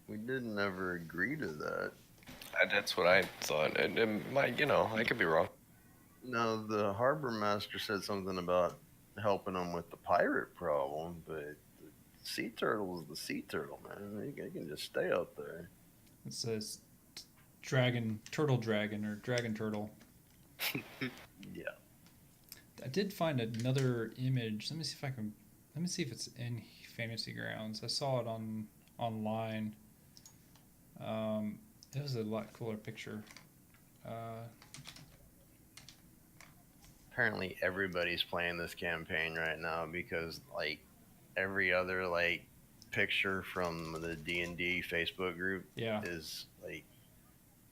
We didn't ever agree to that. That's what I thought. I could be wrong. No, the harbor master said something about helping them with the pirate problem, but the sea turtle is the sea turtle, man. They can just stay out there. It says turtle dragon, or dragon turtle. Yeah. I did find another image. Let me see if I can. Let me see if it's in Fantasy Grounds. I saw it on online. It was a lot cooler picture. Uh, Apparently, everybody's playing this campaign right now because like every other like picture from the D&D Facebook group yeah, is like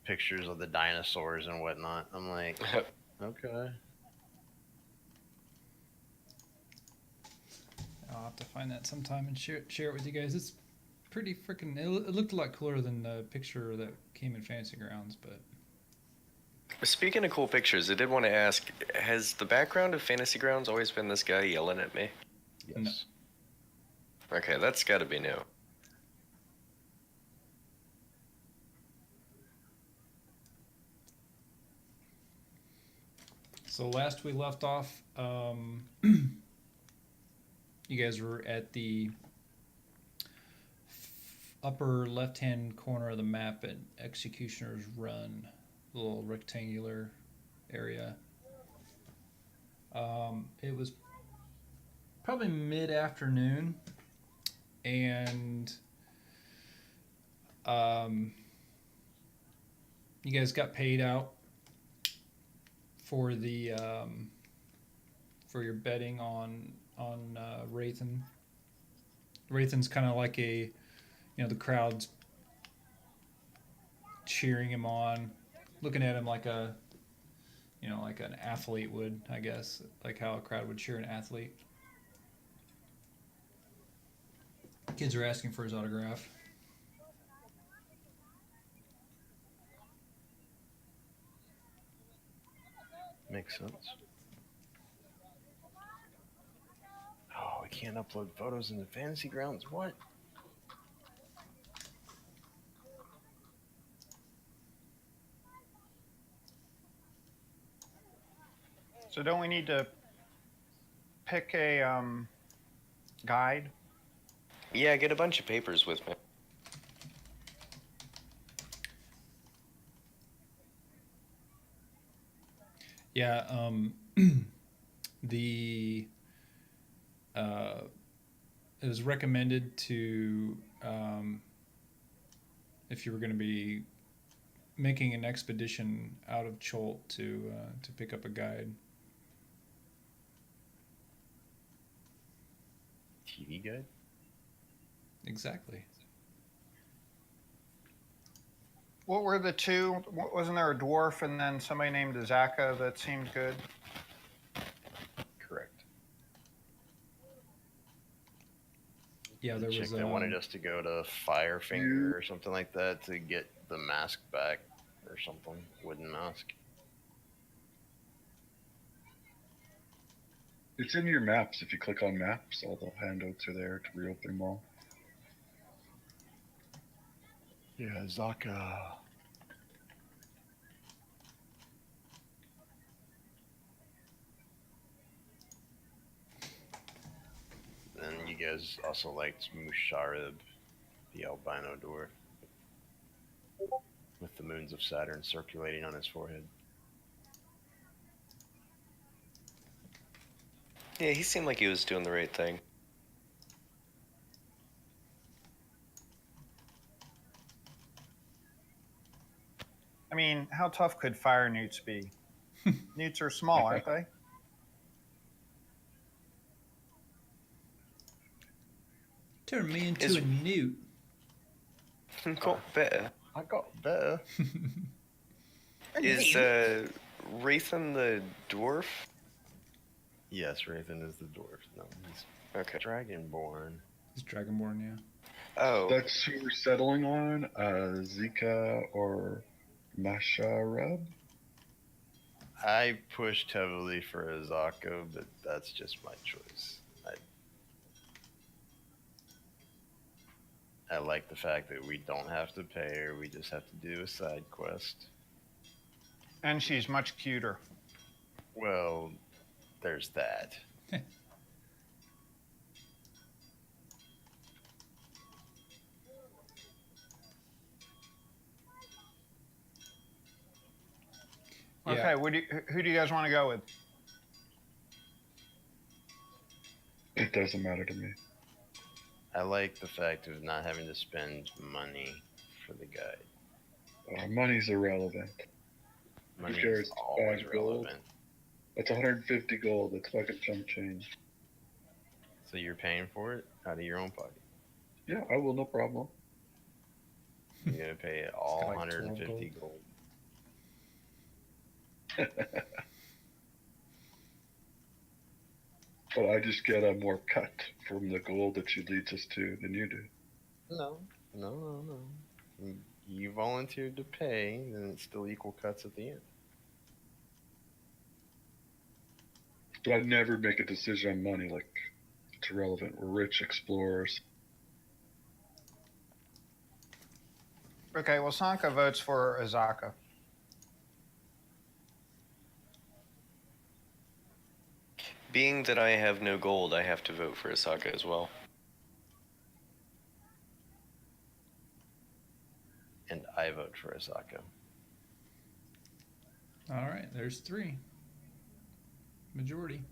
pictures of the dinosaurs and whatnot. I'm like, okay. I'll have to find that sometime and share it with you guys. It's pretty freaking. It looked a lot cooler than the picture that came in Fantasy Grounds, but Speaking of cool pictures, I did want to ask: has the background of Fantasy Grounds always been this guy yelling at me? Yes. no. Okay, that's got to be new. So last we left off, you guys were at the upper left-hand corner of the map at Executioner's Run, a little rectangular area. It was probably mid-afternoon, and um, you guys got paid out for the for your betting on Rathan. Rathan's kind of like the crowd's cheering him on, looking at him like like an athlete would, I guess, like how a crowd would cheer an athlete. Kids are asking for his autograph. Makes sense. Oh, we can't upload photos into Fantasy Grounds. What? So don't we need to pick a guide? Yeah, get a bunch of papers with me. Yeah, the it was recommended to if you were going to be making an expedition out of Cholt to pick up a guide. TV guide? Exactly. What were the two? Wasn't there a dwarf and then somebody named Azaka that seemed good? Correct. Yeah, there Chick was. that wanted us to go to Firefinger or something like that to get the mask back or something. Wooden mask. It's in your maps. If you click on maps, all the handouts are there to reopen them all. Yeah, Zaka. Then you guys also liked Musharib, the albino dwarf, with the moons of Saturn circulating on his forehead. Yeah, he seemed like he was doing the right thing. I mean, how tough could fire newts be? Newts are small, aren't they? Turn me into Is- a newt. Got better. I got better. Is Rathan the dwarf? Yes, Rathan is the dwarf. No, he's Okay. dragonborn. He's Dragonborn, yeah. Oh, That's who we're settling on. Zika or Masharab. I pushed heavily for Azaka, but that's just my choice. I like the fact that we don't have to pay her. We just have to do a side quest. And she's much cuter. Well, there's that. Yeah. Okay, who do you guys want to go with? It doesn't matter to me. I like the fact of not having to spend money for the guide. Money's irrelevant. Money cares? is always 5 gold? relevant. That's 150 gold. That's fucking chump change. So you're paying for it out of your own pocket. Yeah, I will, no problem. You're gonna pay all got like 12 150 gold. But I just get a more cut from the gold that she leads us to than you do. No. You volunteered to pay, then it's still equal cuts at the end. But I never make a decision on money. Like, it's irrelevant. We're rich explorers. Okay, well, Sanka votes for Azaka. Being that I have no gold, I have to vote for Asaka as well. And I vote for Asaka. All right, there's 3. Majority.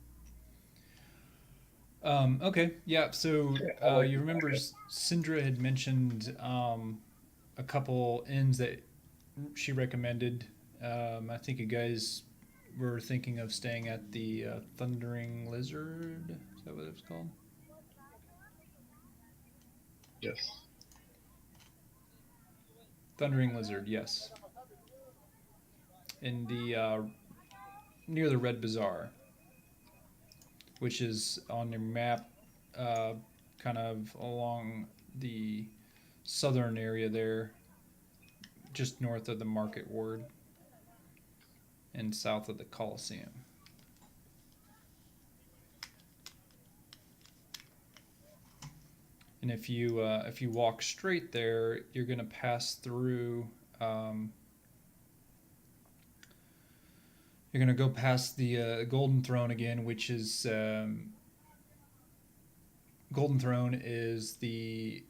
Okay, yeah. So Yeah, I like you the remember backup. Syndra had mentioned a couple inns that she recommended. I think you guys were thinking of staying at the Thundering Lizard. Is that what it's called? Yes. Thundering Lizard, yes. In the near the Red Bazaar, which is on your map, kind of along the southern area there, just north of the Market Ward and south of the Coliseum. And if you walk straight there, you're gonna pass through. You're gonna go past the Golden Throne again, which is Golden Throne is the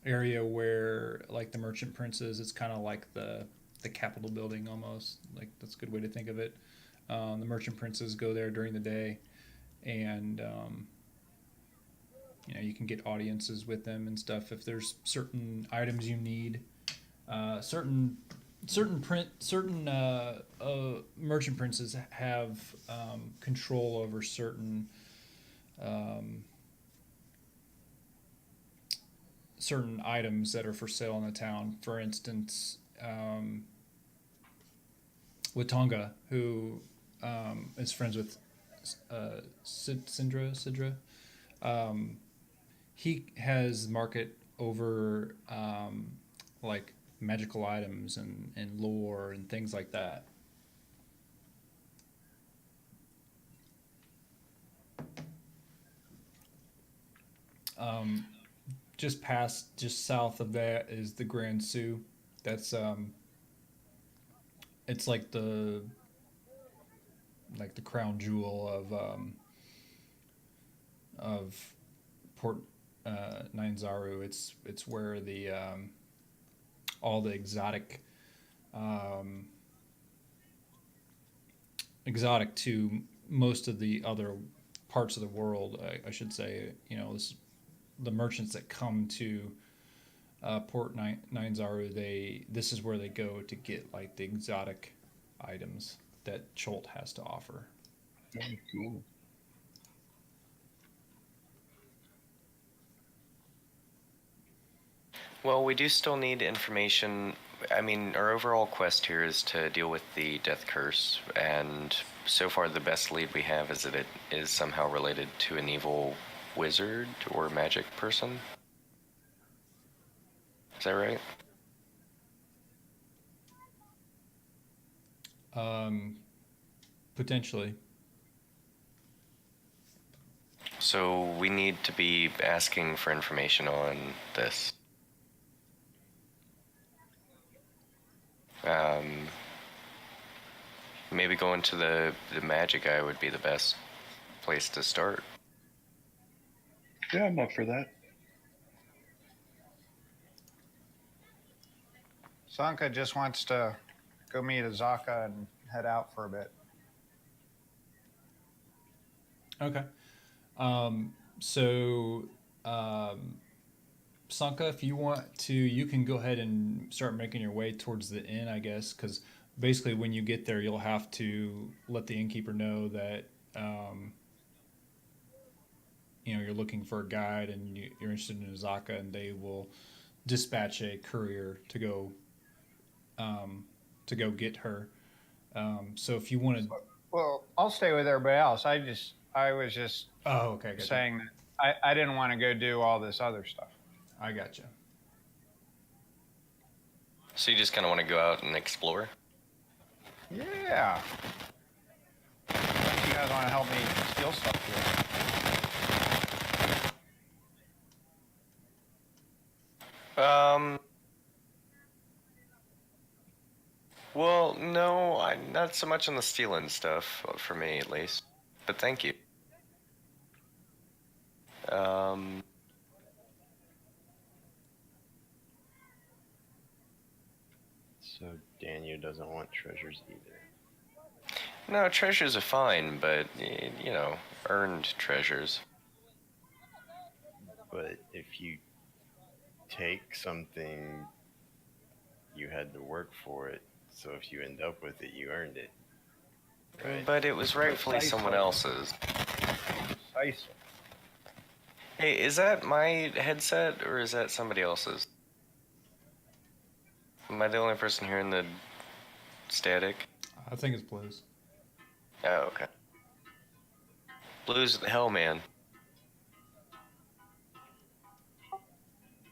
area where like the Merchant Prince is. It's kind of like the Capitol building almost. Like that's a good way to think of it. The Merchant Princes go there during the day, and you can get audiences with them and stuff if there's certain items you need. Certain merchant princes have control over certain items that are for sale in the town. For instance, Watonga, who is friends with Sidra, he has market over like magical items and lore and things like that. Just south of that is the Grand Sioux. That's it's like the crown jewel of Port Ninezaru. It's where the all the exotic to most of the other parts of the world, I should say. The merchants that come to Port Ninezaru, this is where they go to get like the exotic items that Cholt has to offer. Oh, cool. Well, we do still need information. I mean, our overall quest here is to deal with the death curse, and so far the best lead we have is that it is somehow related to an evil wizard or magic person. Is that right? Potentially. So we need to be asking for information on this. Maybe going to the magic guy would be the best place to start. Yeah, I'm up for that. Sanka just wants to go meet Azaka and head out for a bit. Okay. So, Sanka, if you want to, you can go ahead and start making your way towards the inn, I guess, because basically when you get there, you'll have to let the innkeeper know that, you're looking for a guide and you're interested in Azaka, and they will dispatch a courier to go get her. So if you want to, Well, I'll stay with everybody else. I was just oh, okay, gotcha. saying that I didn't want to go do all this other stuff. I gotcha. So you just kind of want to go out and explore? Yeah. Unless you guys want to help me steal stuff here. Well, no, not so much on the stealing stuff, for me at least. But thank you. So Daniel doesn't want treasures either. No, treasures are fine, but, earned treasures. But if you take something, you had to work for it. So if you end up with it, you earned it. Right? But it was rightfully someone else's. Precisely. Hey, is that my headset, or is that somebody else's? Am I the only person hearing the static? I think it's Blues. Oh, okay. Blues the hell, man.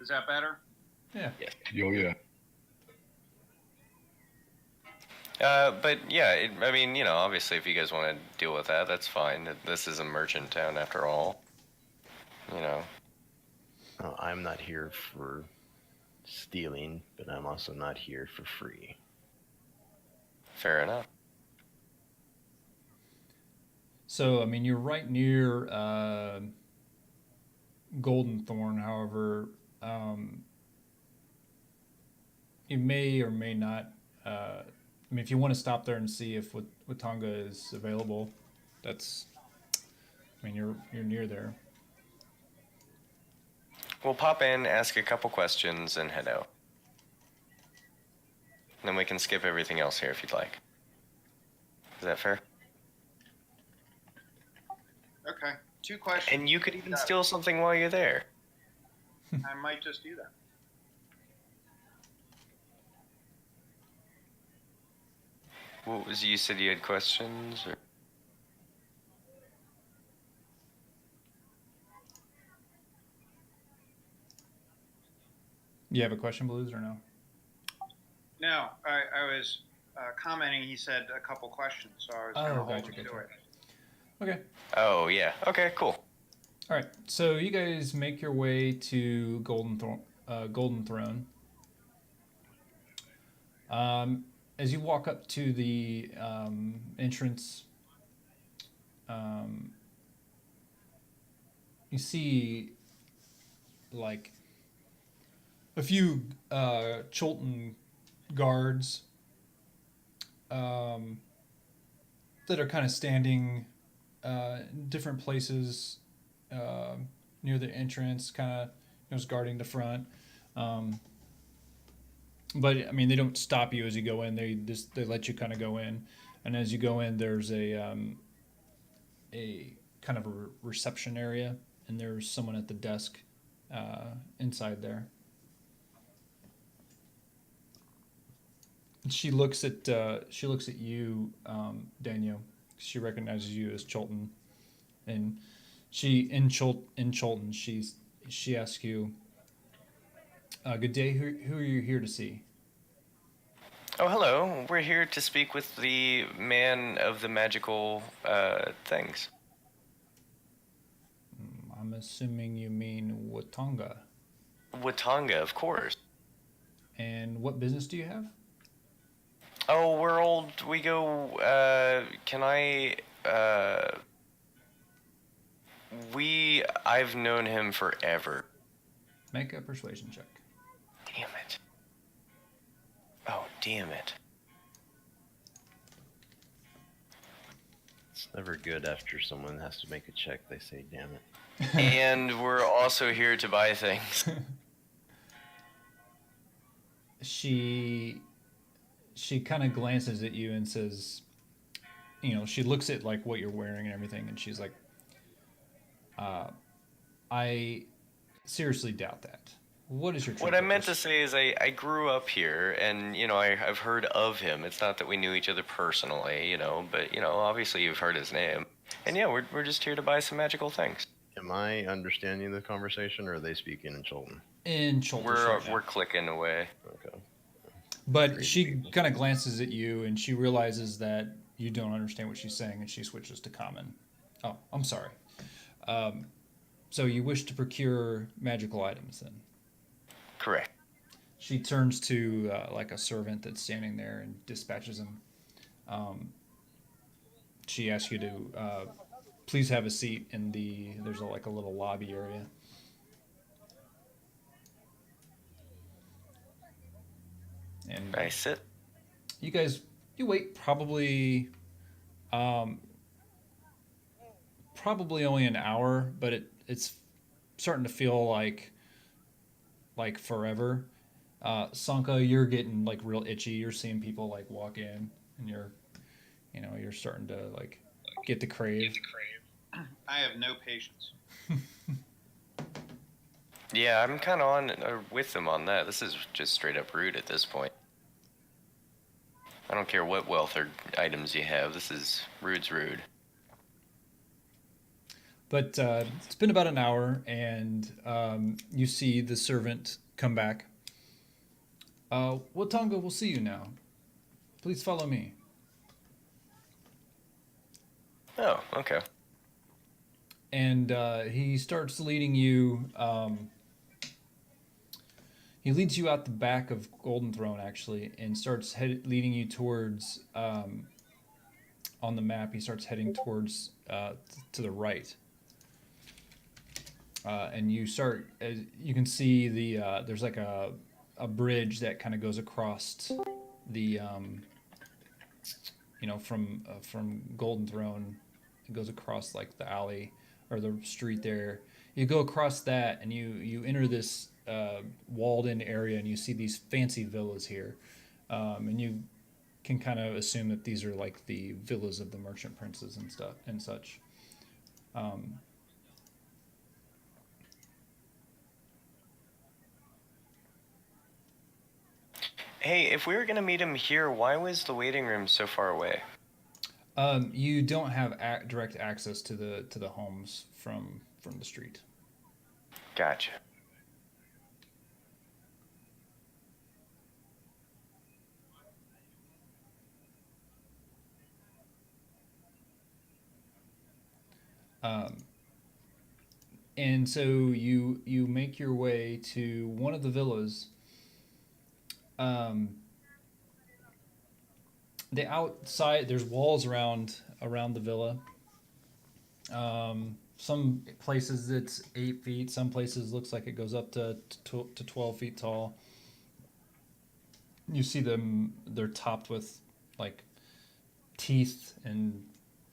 Is that better? Yeah. Oh, yeah. But yeah, obviously if you guys want to deal with that, that's fine. This is a merchant town after all. No, I'm not here for stealing, but I'm also not here for free. Fair enough. So, you're right near Golden Thorn. However, you may or may not. If you want to stop there and see if Watanga is available, that's. You're near there. We'll pop in, ask a couple questions, and head out. Then we can skip everything else here if you'd like. Is that fair? Okay. 2 questions. And you could even steal something while you're there. I might just do that. What was you said you had questions? Or? You have a question, Blues, or no? No, I was commenting. He said a couple questions, so I was going to hold him to it. Okay. Oh, yeah. Okay, cool. All right. So you guys make your way to Golden Throne. As you walk up to the entrance, you see like a few Chultan guards that are kind of standing in different places near the entrance, kind of just guarding the front. But they don't stop you as you go in. They let you kind of go in, and as you go in, there's a kind of a reception area, and there's someone at the desk inside there. She looks at you, Daniel. She recognizes you as Chultan, and in Chultan she asks you, "Good day. Who are you here to see?" Oh, hello. We're here to speak with the man of the magical things. assuming you mean Watanga. Watanga, of course. And what business do you have? Oh, we're old. We go. Can I? I've known him forever. Make a persuasion check. Damn it. Oh, damn it. It's never good after someone has to make a check. They say, "Damn it." And we're also here to buy things. She kind of glances at you and says, she looks at like what you're wearing and everything, and she's like, I seriously doubt that. What is your true What I meant to purpose? say is I grew up here, and, I've heard of him. It's not that we knew each other personally, but, obviously you've heard his name. And yeah, we're just here to buy some magical things. Am I understanding the conversation, or are they speaking in Chultan? In Choltish. We're clicking away. Okay. But Crazy she people. kind of glances at you, and she realizes that you don't understand what she's saying, and she switches to common. Oh, I'm sorry. So you wish to procure magical items, then? Correct. She turns to like a servant that's standing there and dispatches him. She asks you to please have a seat in there's like a little lobby area. And I sit. you guys, you wait probably only an hour, but it's starting to feel like forever. Sanka, you're getting like real itchy. You're seeing people like walk in, and you're starting to like get the crave. I have no patience. Yeah, I'm kind of with them on that. This is just straight up rude at this point. I don't care what wealth or items you have. This is rude's rude. But it's been about an hour, and you see the servant come back. Watanga will see you now. Please follow me. Oh, okay. And he starts leading you. He leads you out the back of Golden Throne, actually, and starts leading you towards. On the map, he starts heading towards to the right. And you start. You can see there's like a bridge that kind of goes across the from Golden Throne. It goes across like the alley or the street there. You go across that, and you enter this walled-in area, and you see these fancy villas here, and you can kind of assume that these are like the villas of the merchant princes and stuff and such. Hey, if we were gonna meet him here, why was the waiting room so far away? You don't have direct access to the homes from the street. Gotcha. And so you make your way to one of the villas. The outside, there's walls around the villa. Some places it's 8 feet. Some places looks like it goes up to 12 feet tall. You see them; they're topped with like teeth and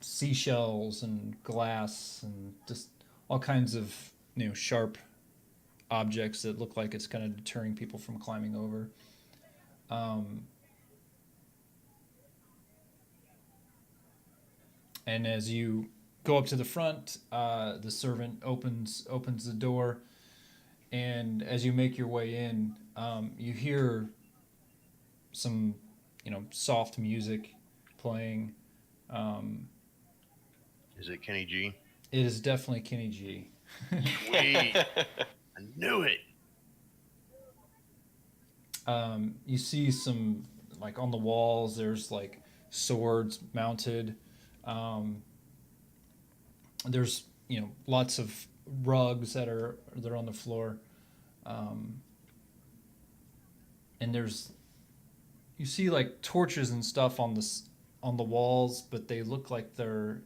seashells and glass and just all kinds of sharp objects that look like it's kind of deterring people from climbing over. And as you go up to the front, the servant opens the door, and as you make your way in, you hear some soft music playing. Is it Kenny G? It is definitely Kenny G. Sweet. I knew it. You see some like on the walls. There's like swords mounted. There's lots of rugs they're on the floor, and you see like torches and stuff on the walls, but they look like they're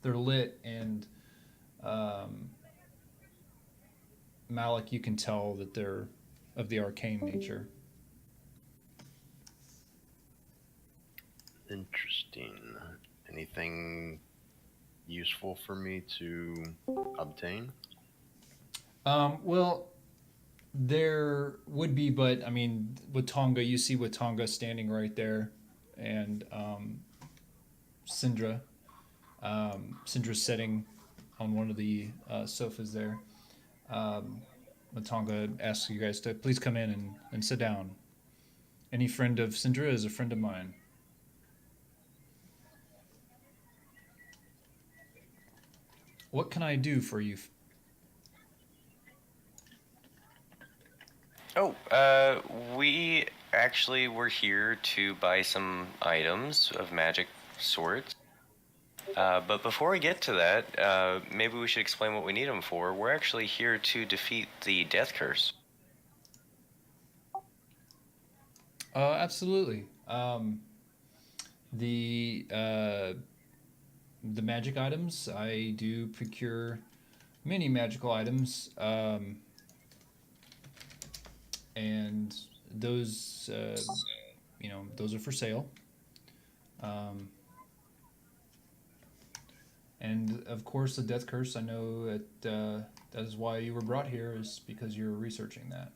lit, and Malik, you can tell that they're of the arcane nature. Interesting. Anything useful for me to obtain? Well, there would be, but I mean, Watanga, you see Watanga standing right there, and Syndra. Syndra's sitting on one of the sofas there. Watanga asks you guys to please come in and sit down. Any friend of Syndra is a friend of mine. What can I do for you? Oh, we actually were here to buy some items of magic sorts. But before we get to that, maybe we should explain what we need them for. We're actually here to defeat the death curse. Absolutely. The magic items, I do procure many magical items, and those those are for sale. And of course, the death curse. I know that that is why you were brought here, is because you're researching that.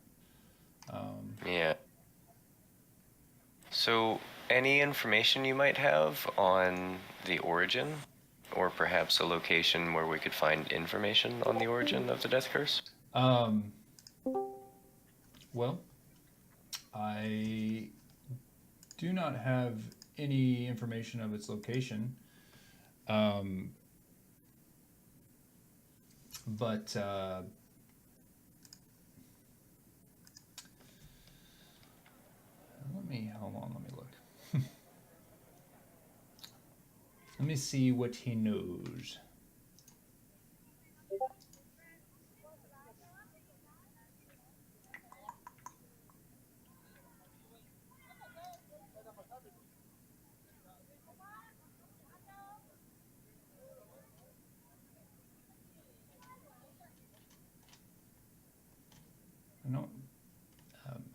Yeah. So, any information you might have on the origin, or perhaps a location where we could find information on the origin of the death curse? Well, I do not have any information of its location. But hold on, let me look. Let me see what he knows.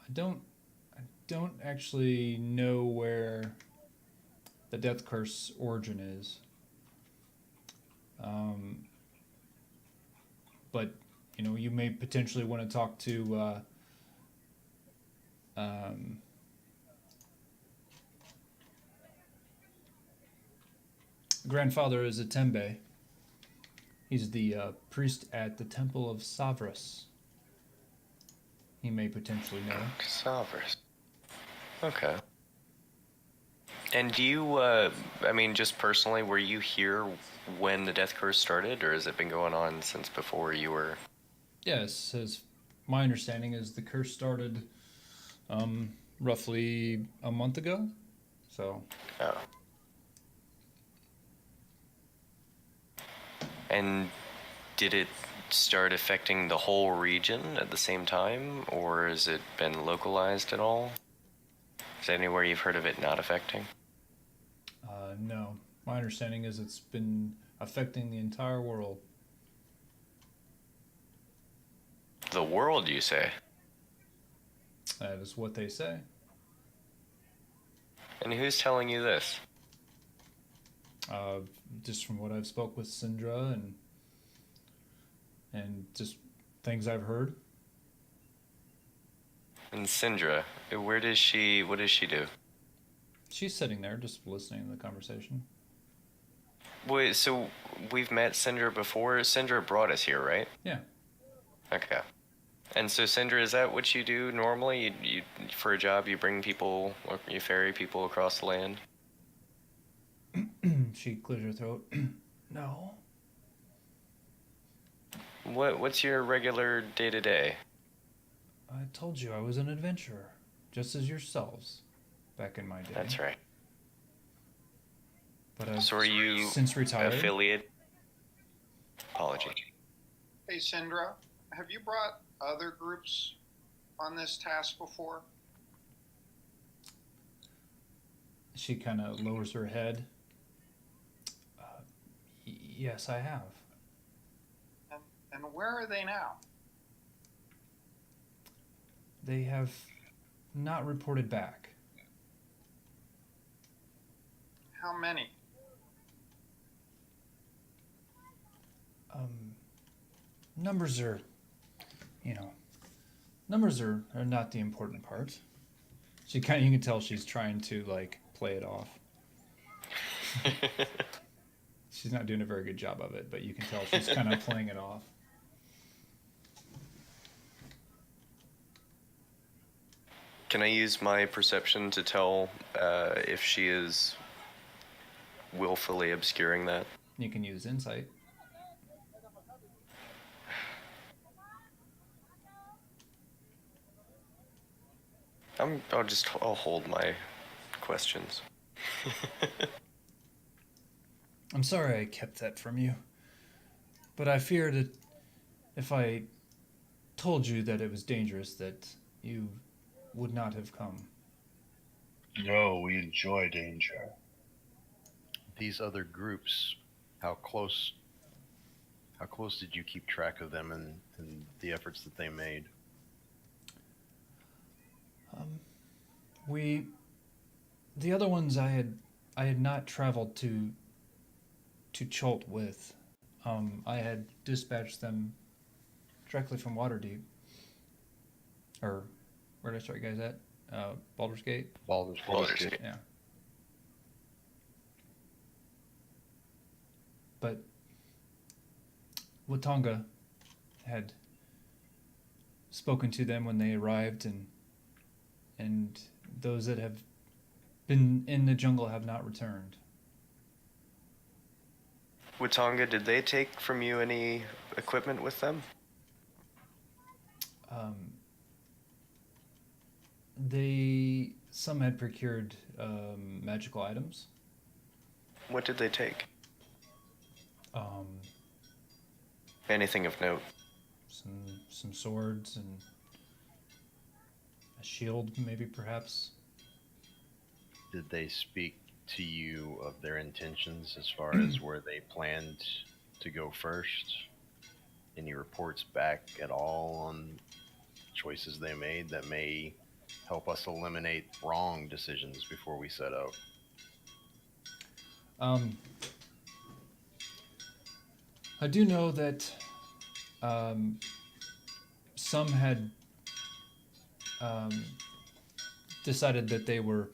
I don't actually know where the death curse origin is. But you may potentially want to talk to grandfather is a Tembe. He's the priest at the Temple of Savras. He may potentially know. Savras. Okay. And do you, just personally, were you here when the death curse started, or has it been going on since before you were? Yes, as my understanding is the curse started roughly a month ago. So. Oh. And did it start affecting the whole region at the same time, or has it been localized at all? Is there anywhere you've heard of it not affecting? No. My understanding is it's been affecting the entire world. The world, you say? That is what they say. And who's telling you this? Just from what I've spoke with Syndra and just things I've heard. And Syndra, what does she do? She's sitting there just listening to the conversation. Wait, so we've met Syndra before? Syndra brought us here, right? Yeah. Okay. And so Syndra, is that what you do normally? You for a job, you bring people, or you ferry people across the land? She clears her throat. No. What's your regular day-to-day? I told you I was an adventurer, just as yourselves, back in my day. That's right. But I've So are you since retired. affiliate? Apology. Hey, Sindra, have you brought other groups on this task before? She kind of lowers her head. Yes, I have. And where are they now? They have not reported back. How many? Numbers are, numbers are not the important part. You can tell she's trying to like play it off. She's not doing a very good job of it, but you can tell she's kind of playing it off. Can I use my perception to tell if she is willfully obscuring that? You can use insight. I'll hold my questions. I'm sorry I kept that from you, but I feared that if I told you that it was dangerous, that you would not have come. No, we enjoy danger. These other groups, how close did you keep track of them and the efforts that they made? The other ones I had not traveled to Cholt with. I had dispatched them directly from Waterdeep. Or where did I start you guys at? Baldur's Gate? Baldur's Gate. Yeah. But Watanga had spoken to them when they arrived, and those that have been in the jungle have not returned. Watanga, did they take from you any equipment with them? Some had procured magical items. What did they take? Um, Anything of note? some swords and a shield, maybe perhaps. Did they speak to you of their intentions as far as where they planned to go first? Any reports back at all on choices they made that may help us eliminate wrong decisions before we set out? I do know that some had decided that they were,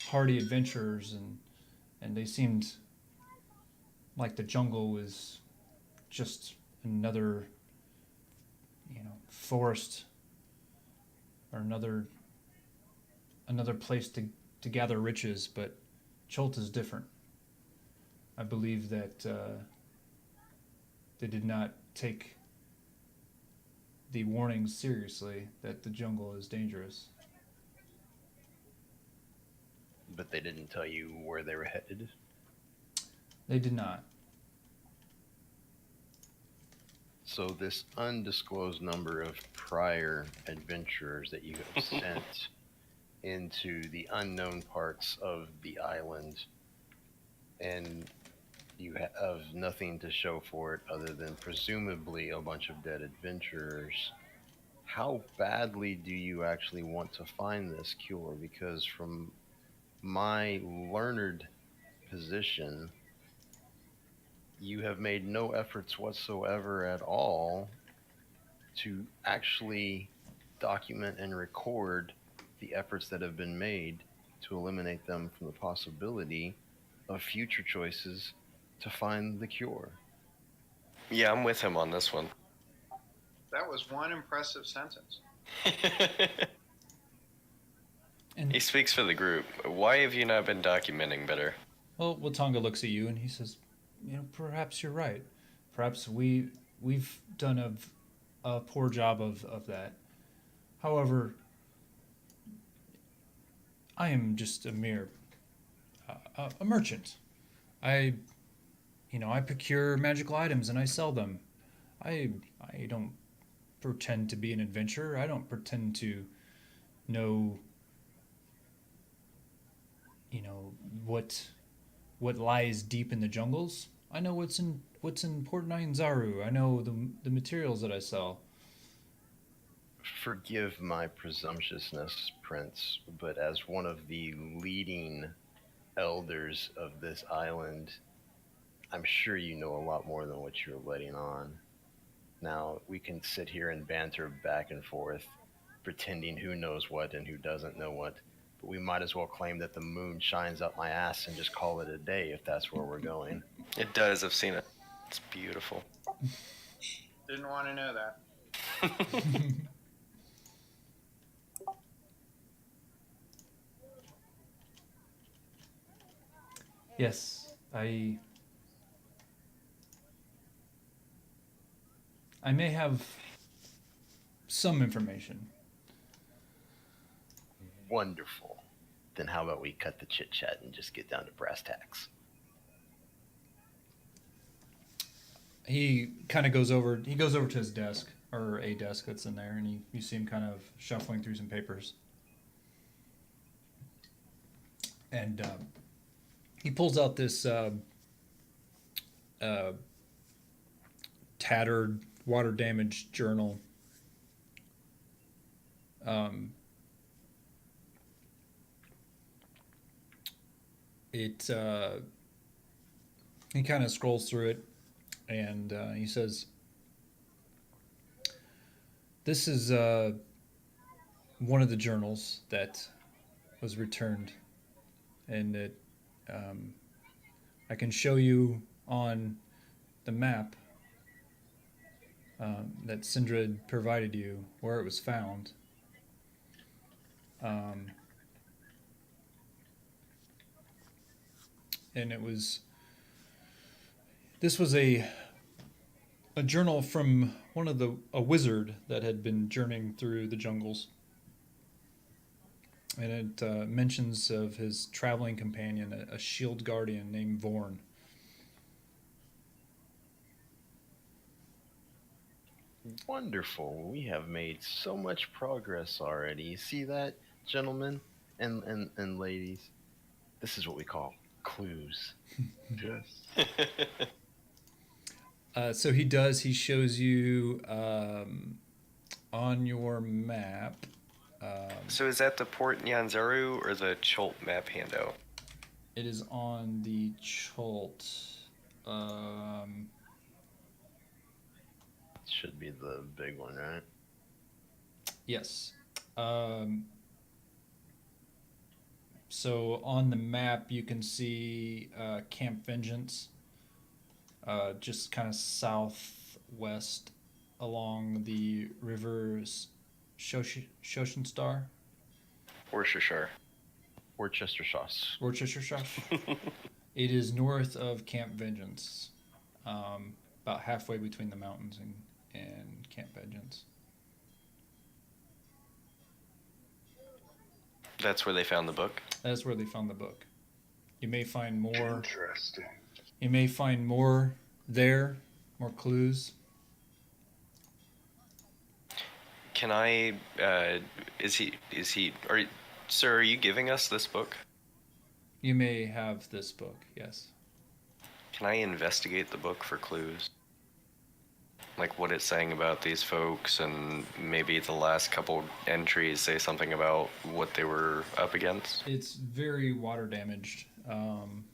hardy adventurers, and they seemed like the jungle was just another, forest or another place to gather riches. But Cholt is different. I believe that they did not take the warnings seriously that the jungle is dangerous. But they didn't tell you where they were headed? They did not. So this undisclosed number of prior adventurers that you have sent into the unknown parts of the island, and you have nothing to show for it other than presumably a bunch of dead adventurers. How badly do you actually want to find this cure? Because from my learned position, you have made no efforts whatsoever at all to actually document and record the efforts that have been made to eliminate them from the possibility of future choices to find the cure. Yeah, I'm with him on this one. That was one impressive sentence. And He speaks for the group. Why have you not been documenting better? well, Watanga looks at you and he says, perhaps you're right. Perhaps we've done a poor job of that. However, I am just a mere a merchant. I procure magical items and I sell them. I don't pretend to be an adventurer. I don't pretend to know, you know, what lies deep in the jungles. I know what's in Port Nyanzaru. I know the materials that I sell. Forgive my presumptuousness, Prince, but as one of the leading elders of this island, I'm sure you know a lot more than what you're letting on. Now, we can sit here and banter back and forth, pretending who knows what and who doesn't know what, but we might as well claim that the moon shines up my ass and just call it a day if that's where we're going. It does. I've seen it. It's beautiful. Didn't want to know that. Yes, I may have some information. Wonderful. Then how about we cut the chit chat and just get down to brass tacks? He kind of goes over. He goes over to his desk, or a desk that's in there, and you see him kind of shuffling through some papers. And he pulls out this tattered, water-damaged journal. It he kind of scrolls through it, and he says, "This is one of the journals that was returned, and it I can show you on the map that Sindred provided you where it was found." And this was a journal from a wizard that had been journeying through the jungles, and it mentions of his traveling companion, a shield guardian named Vorn. Wonderful. We have made so much progress already. You see that, gentlemen and ladies? This is what we call clues. Yes. So he does. He shows you on your map. So is that the Port Nyanzaru or the Cholt map handout? It is on the Cholt. Should be the big one, right? Yes. So on the map, you can see Camp Vengeance, just kind of southwest along the rivers Shoshin Star. Worcestershire. Worcestershire. Worcestershire. It is north of Camp Vengeance, about halfway between the mountains and Camp Vengeance. That's where they found the book? That's where they found the book. You may find more. Interesting. You may find more there, more clues. Can I, sir, are you giving us this book? You may have this book, yes. Can I investigate the book for clues? Like what it's saying about these folks, and maybe the last couple entries say something about what they were up against? It's very water damaged. One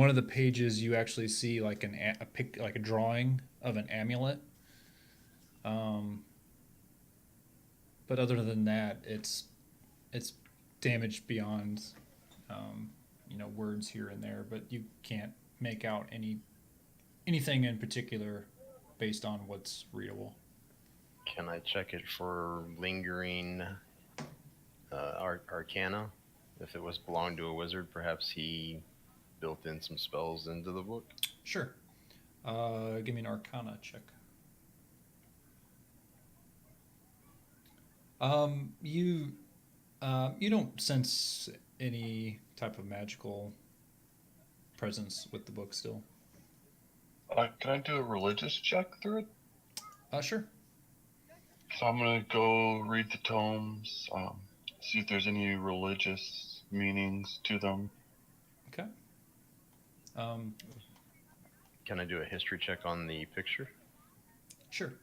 of the pages you actually see like a drawing of an amulet. But other than that, it's damaged beyond words here and there. But you can't make out anything in particular based on what's readable. Can I check it for lingering arcana? If it was belonged to a wizard, perhaps he built in some spells into the book? Sure. Give me an arcana check. You don't sense any type of magical presence with the book still. Can I do a religious check through it? Sure. So I'm gonna go read the tomes, see if there's any religious meanings to them. Okay. Um, Can I do a history check on the picture? sure.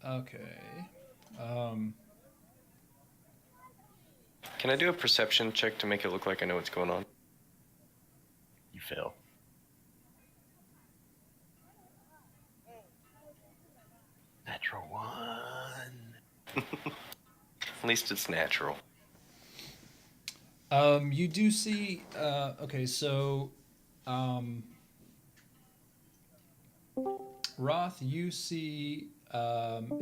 Okay. Um, Can I do a perception check to make it look like I know what's going on? You fail. Natural one. At least it's natural. you do see. Okay, so, Roth, you see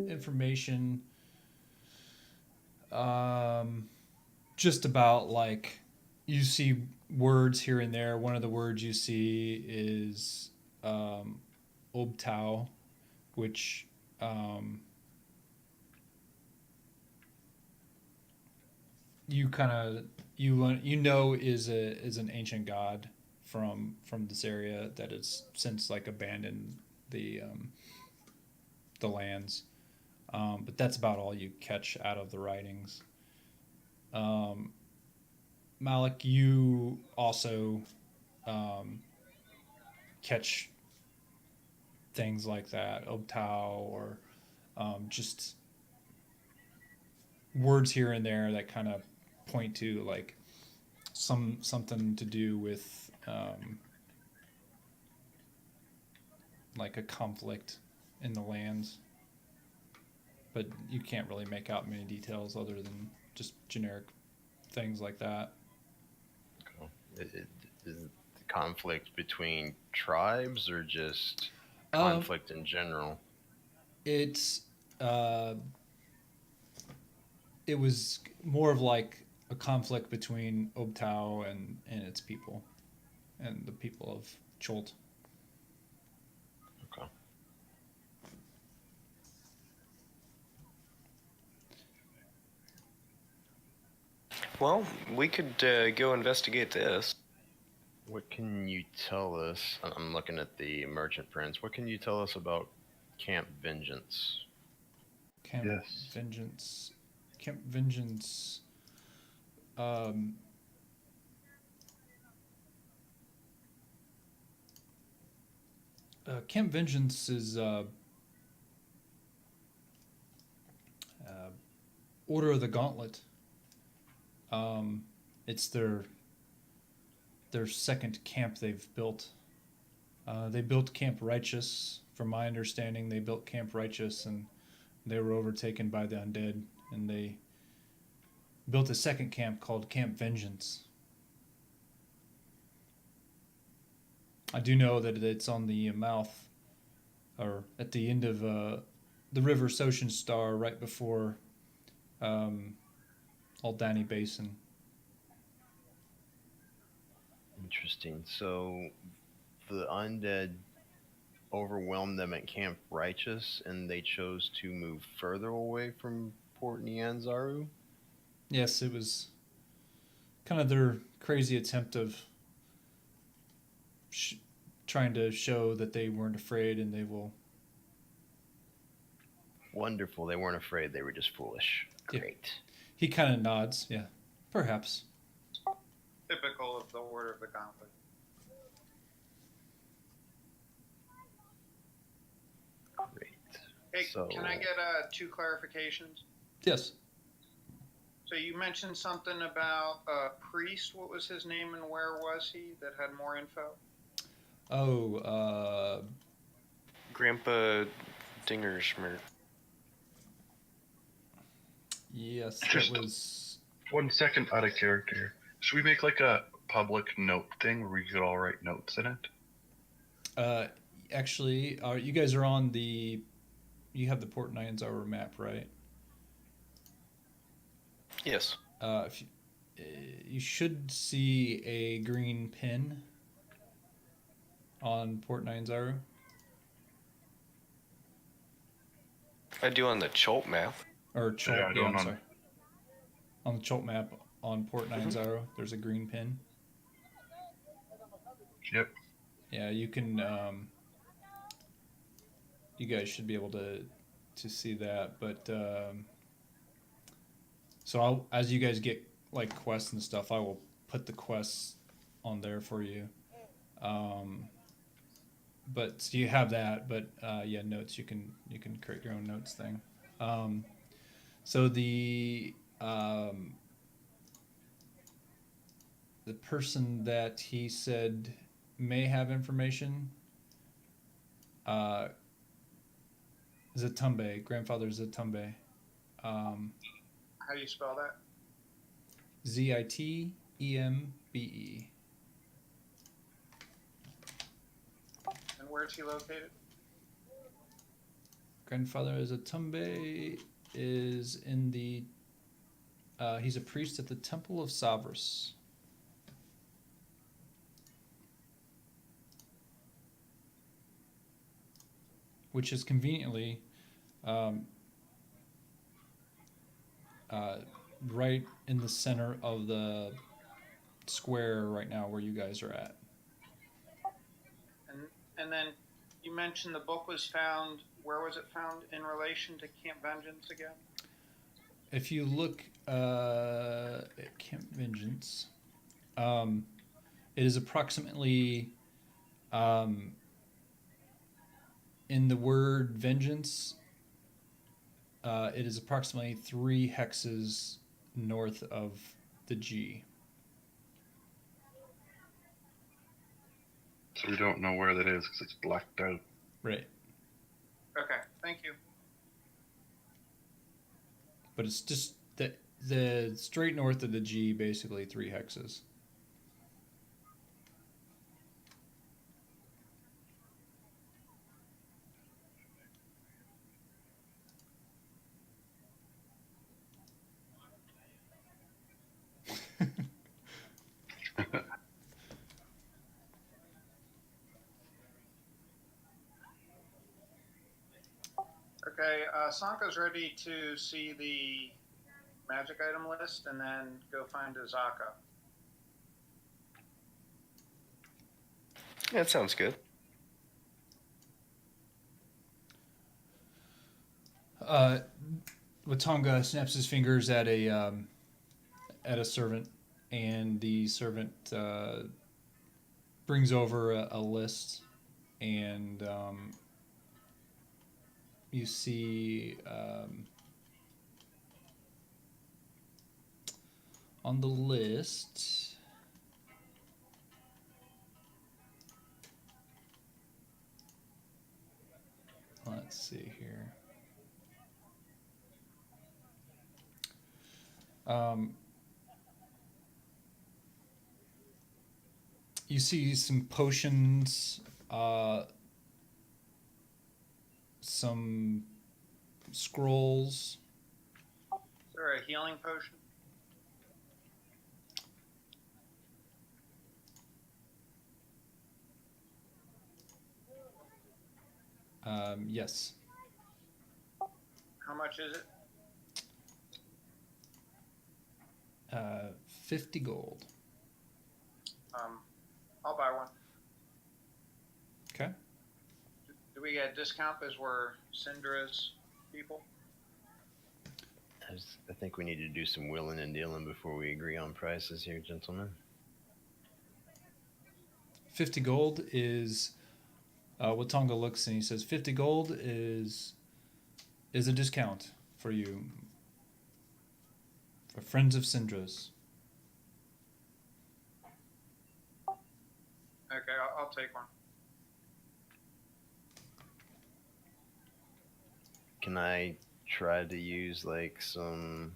information. Just about like you see words here and there. One of the words you see is Obtau, which you kind of you know is an ancient god from this area that has since like abandoned the lands. But that's about all you catch out of the writings. Um, Malik, you also um, catch things like that, Obtau, or just words here and there that kind of point to like something to do with like a conflict in the lands, but you can't really make out many details other than just generic things like that. Is it the conflict between tribes or just Um, conflict in general? it's uh, it was more of like a conflict between Obtau and its people and the people of Cholt. Okay. Well, we could go investigate this. What can you tell us? I'm looking at the merchant prince. What can you tell us about Camp Vengeance? Camp Yes. Vengeance. Camp Vengeance. Um, Camp Vengeance is Order of the Gauntlet. It's their second camp they've built. They built Camp Righteous. From my understanding, they built Camp Righteous and they were overtaken by the undead, and they built a second camp called Camp Vengeance. I do know that it's on the mouth, or at the end of the River Soshin Star, right before Aldani Basin. Interesting. So the undead overwhelmed them at Camp Righteous, and they chose to move further away from Port Nyanzaru? Yes, it was kind of their crazy attempt of trying to show that they weren't afraid and they will. Wonderful. They weren't afraid. They were just foolish. Yeah. Great. He kind of nods. Yeah, perhaps. Typical of the Order of the Gauntlet. Great. Hey, So- can I get two clarifications? Yes. So you mentioned something about a priest. What was his name and where was he that had more info? Oh, Grandpa Dingerschmidt. yes, Just- it was. 1 second out of character. Should we make like a public note thing where we could all write notes in it? Actually, you guys are on the. You have the Port Nyanzaru map, right? Yes. If you should see a green pin on Port Nyanzaru. I do on the Cholt map. Or Cholt, Yeah, I don't I'm know. sorry. On the Cholt map, on Port 90. There's a green pin. Yep. Yeah, you can. You guys should be able to see that, but so as you guys get like quests and stuff, I will put the quests on there for you. But so you have that, but yeah, notes you can create your own notes thing. So the person that he said may have information, Zatumbe, grandfather Zatumbe, How do you spell that? Zitembe. And where is he located? Grandfather Zatumbe is in the. He's a priest at the Temple of Savras. Which is conveniently right in the center of the square right now where you guys are at. And then you mentioned the book was found. Where was it found in relation to Camp Vengeance again? If you look at Camp Vengeance, it is approximately in the word vengeance, it is approximately 3 hexes north of the G. So we don't know where that is because it's blacked out. Right. Okay, thank you. But it's just the straight north of the G, basically 3 hexes. Okay, Sanka's ready to see the magic item list and then go find Azaka. Yeah, that sounds good. Watanga snaps his fingers at a servant, and the servant brings over a list, and you see on the list. Let's see here. You see some potions, some scrolls. Is there a healing potion? Yes. How much is it? 50 gold. I'll buy one. Okay. Do we get a discount as we're Syndra's people? I think we need to do some willing and dealing before we agree on prices here, gentlemen. 50 gold is Watanga looks and he says 50 gold is a discount for you. For friends of Syndra's. Okay, I'll take one. Can I try to use like some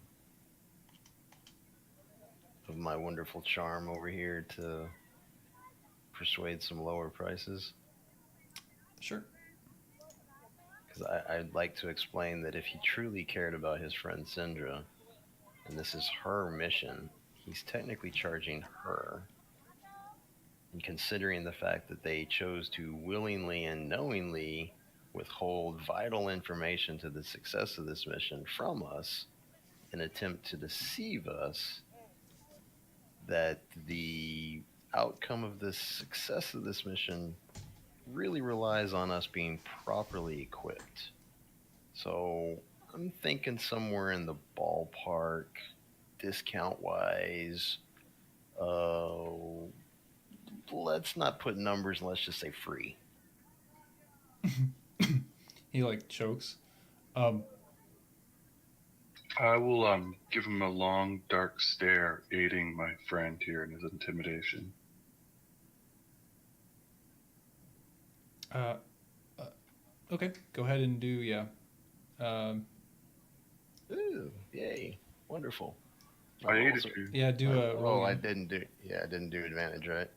of my wonderful charm over here to persuade some lower prices? Sure. Because I'd like to explain that if he truly cared about his friend Syndra, and this is her mission, he's technically charging her. And considering the fact that they chose to willingly and knowingly withhold vital information to the success of this mission from us, in an attempt to deceive us, that the outcome of this success of this mission really relies on us being properly equipped. So I'm thinking somewhere in the ballpark, discount wise. Uh, let's not put numbers. Let's just say free. He like chokes. Um, I will give him a long, dark stare, aiding my friend here in his intimidation. uh, okay, go ahead and do Um, Ooh, yay. Wonderful. I aided Also- you. yeah, do a roll. Oh, I again. didn't do. Yeah, I didn't do advantage, right?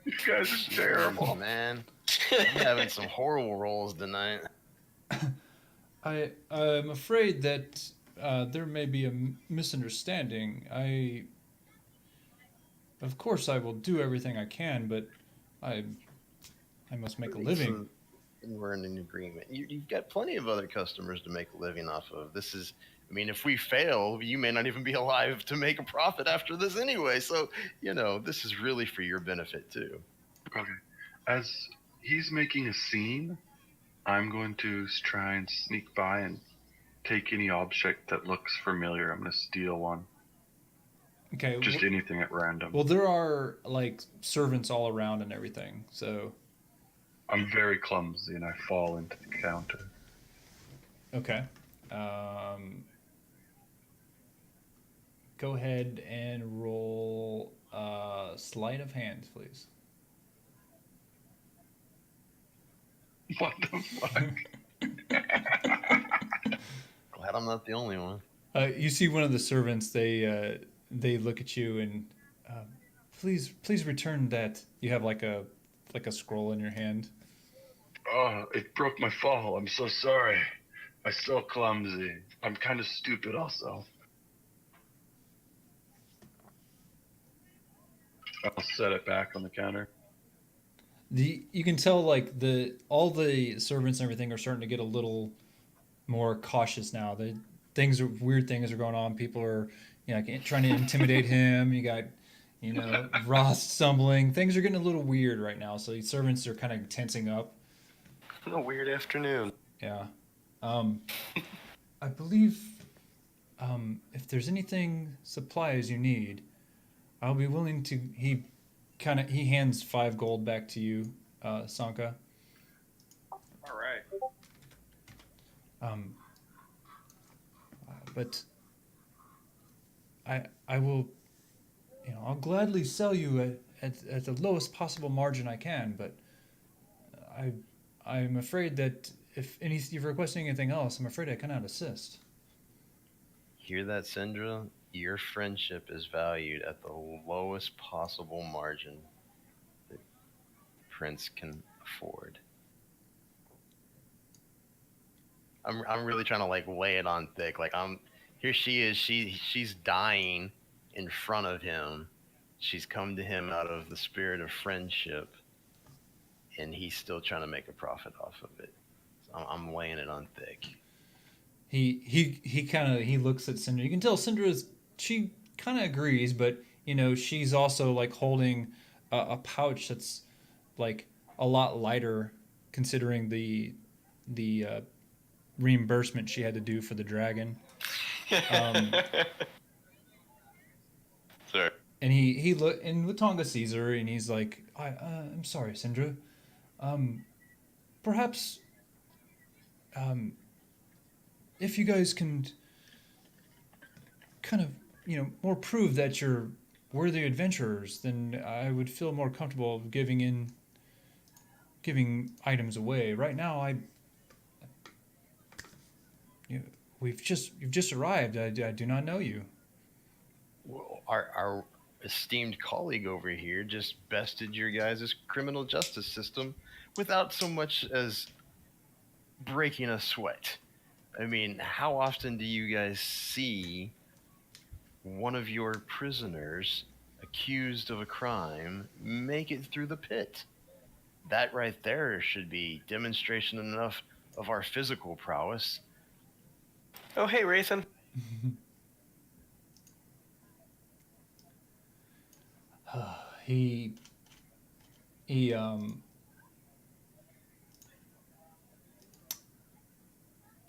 You guys are terrible. Man. I'm having some horrible rolls tonight. I'm afraid that there may be a misunderstanding. Of course, I will do everything I can, but I, I must make a living. We're in an agreement. You've got plenty of other customers to make a living off of. This is, I mean, if we fail, you may not even be alive to make a profit after this anyway. So, this is really for your benefit too. Okay. As he's making a scene, I'm going to try and sneak by and take any object that looks familiar. I'm going to steal one. Okay. Just anything at random. Well, there are like servants all around and everything. So, I'm very clumsy and I fall into the counter. okay. Go ahead and roll sleight of hand, please. What the fuck? Glad I'm not the only one. You see one of the servants. They look at you and please return that. You have like a scroll in your hand. Oh, it broke my fall. I'm so sorry. I'm so clumsy. I'm kind of stupid also. I'll set it back on the counter. You can tell like all the servants and everything are starting to get a little more cautious now. Weird things are going on. People are trying to intimidate him. You got Ross stumbling. Things are getting a little weird right now. So these servants are kind of tensing up. A weird afternoon. Yeah. I believe if there's anything supplies you need, I'll be willing to. He hands 5 gold back to you, Sanka. All right. But I will, I'll gladly sell you at the lowest possible margin I can. But I'm afraid that if you're requesting anything else, I'm afraid I cannot assist. Hear that, Syndra? Your friendship is valued at the lowest possible margin that Prince can afford. I'm really trying to like lay it on thick. Like here she is. She's dying in front of him. She's come to him out of the spirit of friendship, and he's still trying to make a profit off of it. So I'm laying it on thick. He looks at Syndra. You can tell she kind of agrees, but she's also like holding a pouch that's like a lot lighter considering the reimbursement she had to do for the dragon. Sorry. And he look and Watanga sees her and he's like, I'm sorry, Syndra. Perhaps if you guys can kind of more prove that you're worthy adventurers, then I would feel more comfortable giving items away. Right now, you've just arrived. I do not know you. Well, our esteemed colleague over here just bested your guys' criminal justice system without so much as breaking a sweat. I mean, how often do you guys see one of your prisoners accused of a crime make it through the pit? That right there should be demonstration enough of our physical prowess. Oh, hey, Rathan. he he um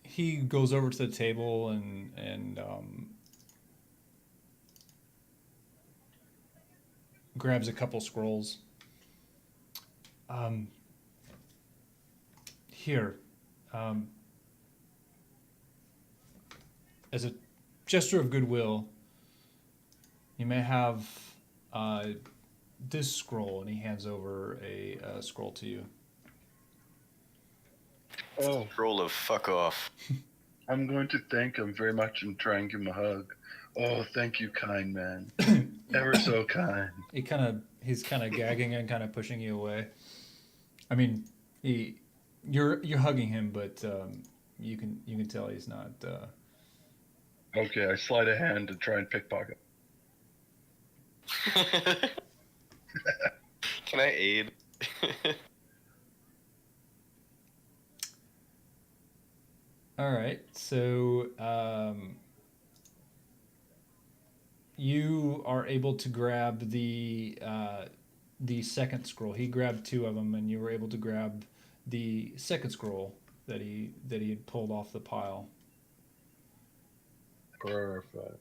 he goes over to the table and grabs a couple scrolls. Here, um, as a gesture of goodwill, you may have uh, this scroll, and he hands over a scroll to you. Oh, Roll of fuck off. I'm going to thank him very much and try and give him a hug. Oh, thank you, kind man. Ever so kind. He's kind of gagging and kind of pushing you away. I mean, you're hugging him, but you can tell he's not. Okay, I slide a hand to try and pickpocket. Can I aid? All right, so you are able to grab the second scroll. He grabbed two of them, and you were able to grab the second scroll that he had pulled off the pile. Perfect.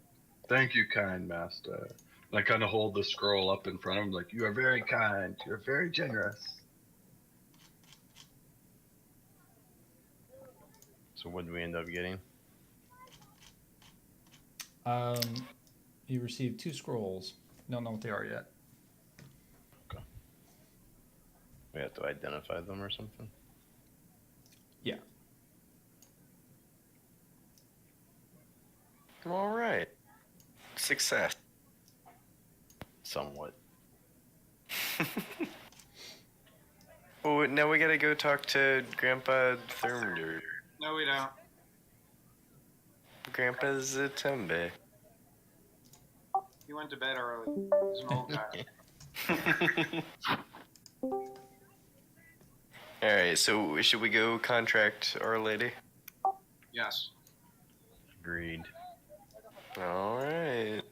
Thank you, kind master. And I kind of hold the scroll up in front of him like, you are very kind. You're very generous. So what did we end up getting? You received two scrolls. Don't know what they are yet. We have to identify them or something? Yeah. All right. Success. Somewhat. Oh, now we gotta go talk to Grandpa Thermidor. No, we don't. Grandpa Zatembe. He went to bed early. He's an old guy. Alright, so should we go contract Our Lady? Yes. Agreed. Alright.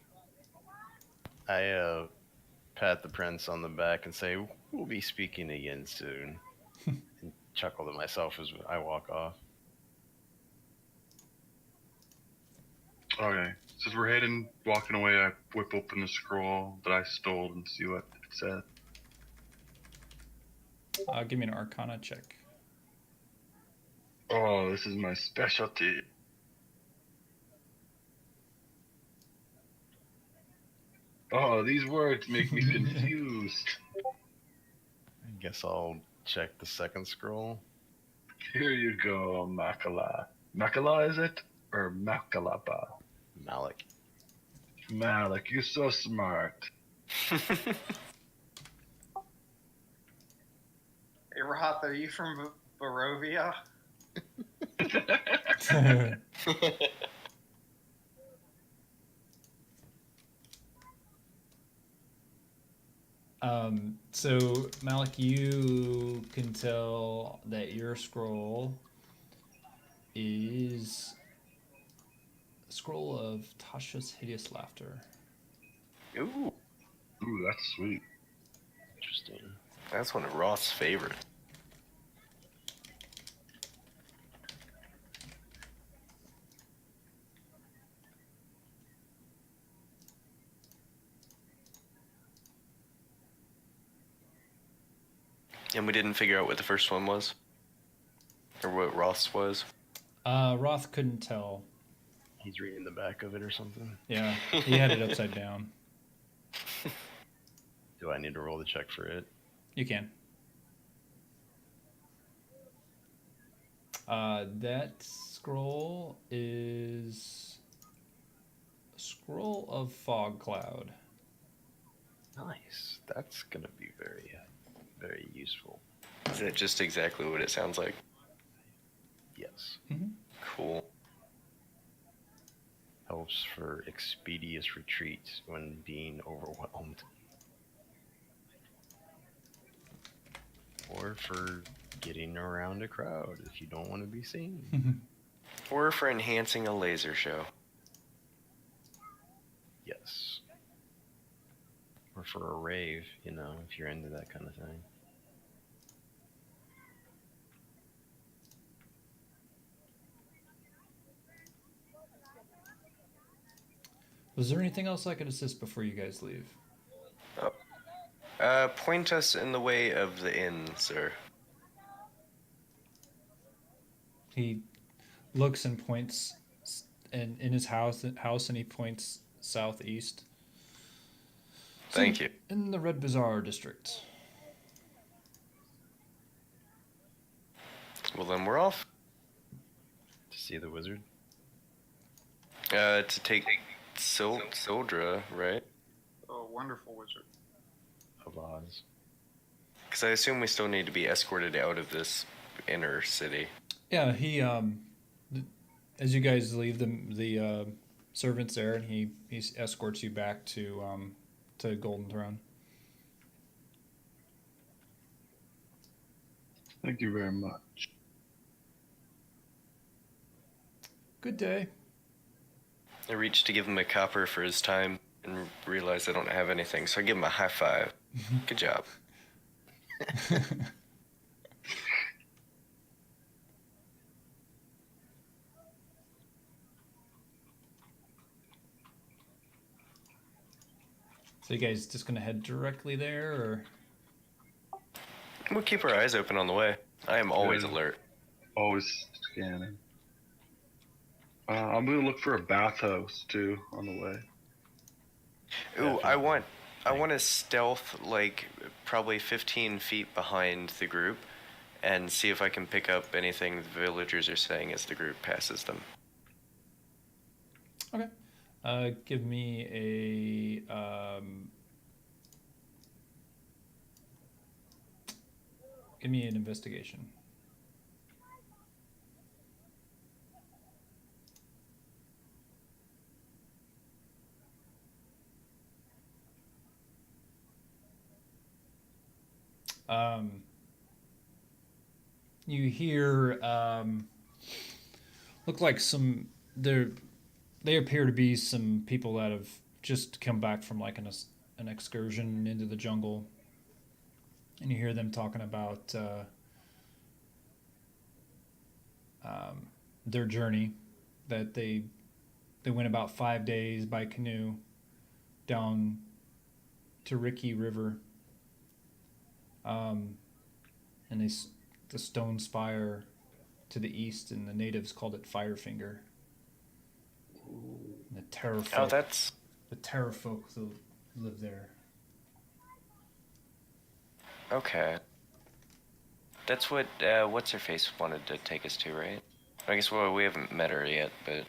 I pat the prince on the back and say, we'll be speaking again soon. And chuckle to myself as I walk off. Okay, so as we're walking away, I whip open the scroll that I stole and see what it said. Give me an Arcana check. Oh, this is my specialty. Oh, these words make me confused. I guess I'll check the second scroll. Here you go, Makala. Makala, is it? Or Makalapa? Malik. Malik, you're so smart. Hey, Roth, are you from Barovia? So Malik, you can tell that your scroll is a scroll of Tasha's hideous laughter. Ooh, Ooh, that's sweet. Interesting. that's one of Roth's favorites. And we didn't figure out what the first one was? Or what Roth's was? Roth couldn't tell. He's reading the back of it or something. Yeah, he had it upside down. Do I need to roll the check for it? You can. That scroll is a scroll of fog cloud. Nice. That's going to be very, very useful. Is that just exactly what it sounds like? Yes. Mm-hmm. Cool. Helps for expeditious retreat when being overwhelmed. Or for getting around a crowd if you don't want to be seen. Or for enhancing a laser show. Yes. Or for a rave, you know, if you're into that kind of thing. Was there anything else I could assist before you guys leave? Point us in the way of the inn, sir. He looks and points in his house, and he points southeast. Thank you. In the Red Bazaar district. Well, then we're off. To see the wizard? To take Sildra, right? Oh, wonderful wizard. Of Oz. Because I assume we still need to be escorted out of this inner city. Yeah, he as you guys leave the servants there, and he escorts you back to Golden Throne. Thank you very much. Good day. I reach to give him a copper for his time and realize I don't have anything, so I give him a high five. Good job. So you guys just gonna head directly there, or? We'll keep our eyes open on the way. I am always Yeah. alert. Always scanning. I'm gonna look for a bathhouse too on the way. Ooh, I want to stealth like probably 15 feet behind the group and see if I can pick up anything the villagers are saying as the group passes them. Okay. Give me an investigation. You hear look like they appear to be some people that have just come back from like an excursion into the jungle, and you hear them talking about their journey, that they went about 5 days by canoe down to Ricky River, and the stone spire to the east, and the natives called it Firefinger. And the terror folk, Oh, that's the terror folk that live there. okay. That's what what's her face wanted to take us to, right? I guess we haven't met her yet, but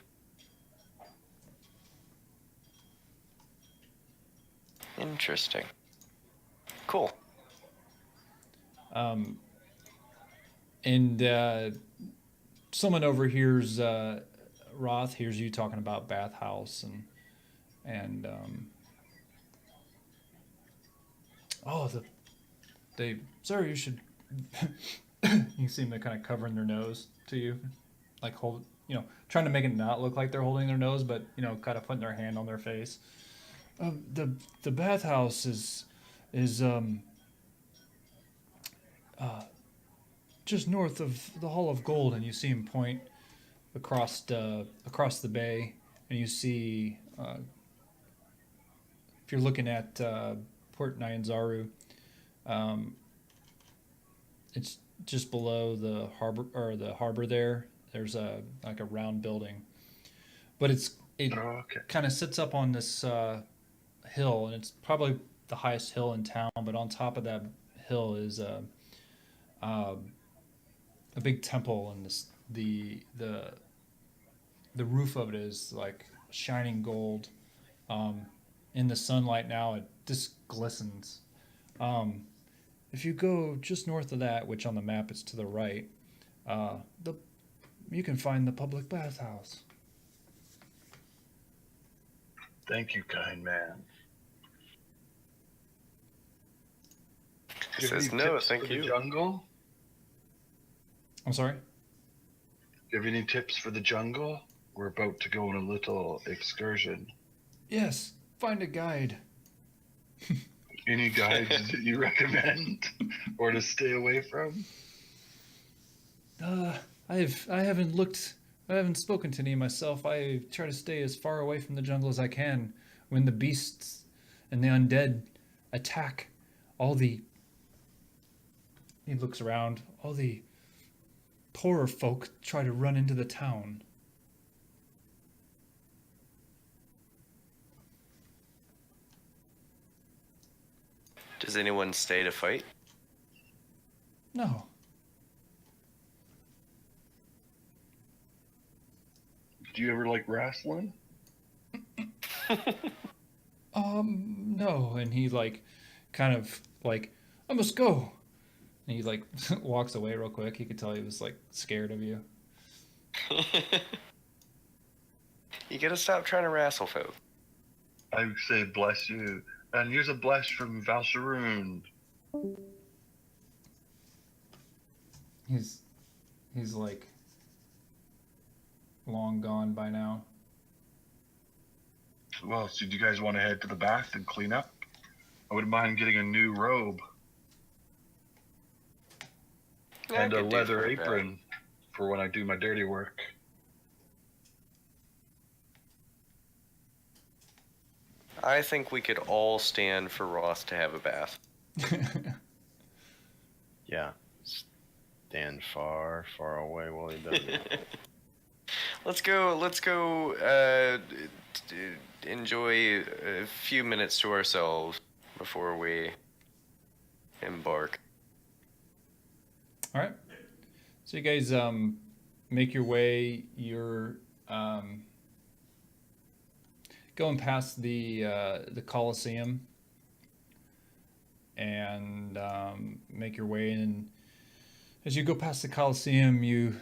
interesting. Cool. And someone overhears Roth hears you talking about bathhouse and sir, you should. You see them kind of covering their nose to you, like trying to make it not look like they're holding their nose, but kind of putting their hand on their face. The bathhouse is just north of the Hall of Gold, and you see him point across the bay, and you see if you're looking at Port Nyanzaru, it's just below the harbor there. There's a round building, but it Okay. kind of sits up on this hill, and it's probably the highest hill in town. But on top of that hill is a big temple, and the roof of it is like shining gold. In the sunlight now, it just glistens. If you go just north of that, which on the map is to the right, you can find the public bathhouse. Thank you, kind man. He says no, thank for the you. jungle? I'm sorry? Do you have any tips for the jungle? We're about to go on a little excursion. Yes, find a guide. Any guides that you recommend or to stay away from? I haven't spoken to any myself. I try to stay as far away from the jungle as I can. When the beasts and the undead attack, all the he looks around, all the poorer folk try to run into the town. Does anyone stay to fight? No. Do you ever like wrestling? No. And he like, kind of like, I must go. And he like walks away real quick. You could tell he was like scared of you. You gotta stop trying to wrestle folk. I would say bless you. And here's a bless from Valsharoon. He's like long gone by now. Well, so do you guys want to head to the bath and clean up? I wouldn't mind getting a new robe Yeah, and I a could do leather for a bit. apron for when I do my dirty work. I think we could all stand for Roth to have a bath. Yeah. Stand far, far away while he does it. Let's go enjoy a few minutes to ourselves before we embark. All right. So you guys make your way. You're going past the Coliseum and make your way in. And as you go past the Coliseum, you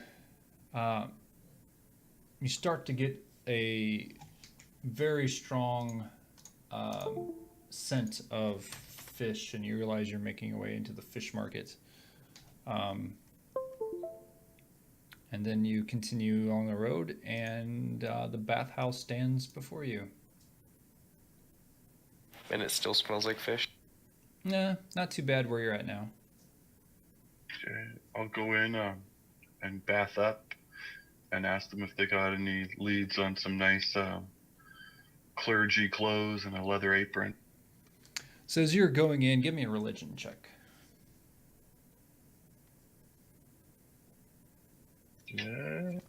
start to get a very strong scent of fish, and you realize you're making your way into the fish market. And then you continue on the road, and the bathhouse stands before you. And it still smells like fish. Nah, not too bad where you're at now. Okay, I'll go in and bath up and ask them if they got any leads on some nice clergy clothes and a leather apron. So as you're going in, give me a religion check. Yeah.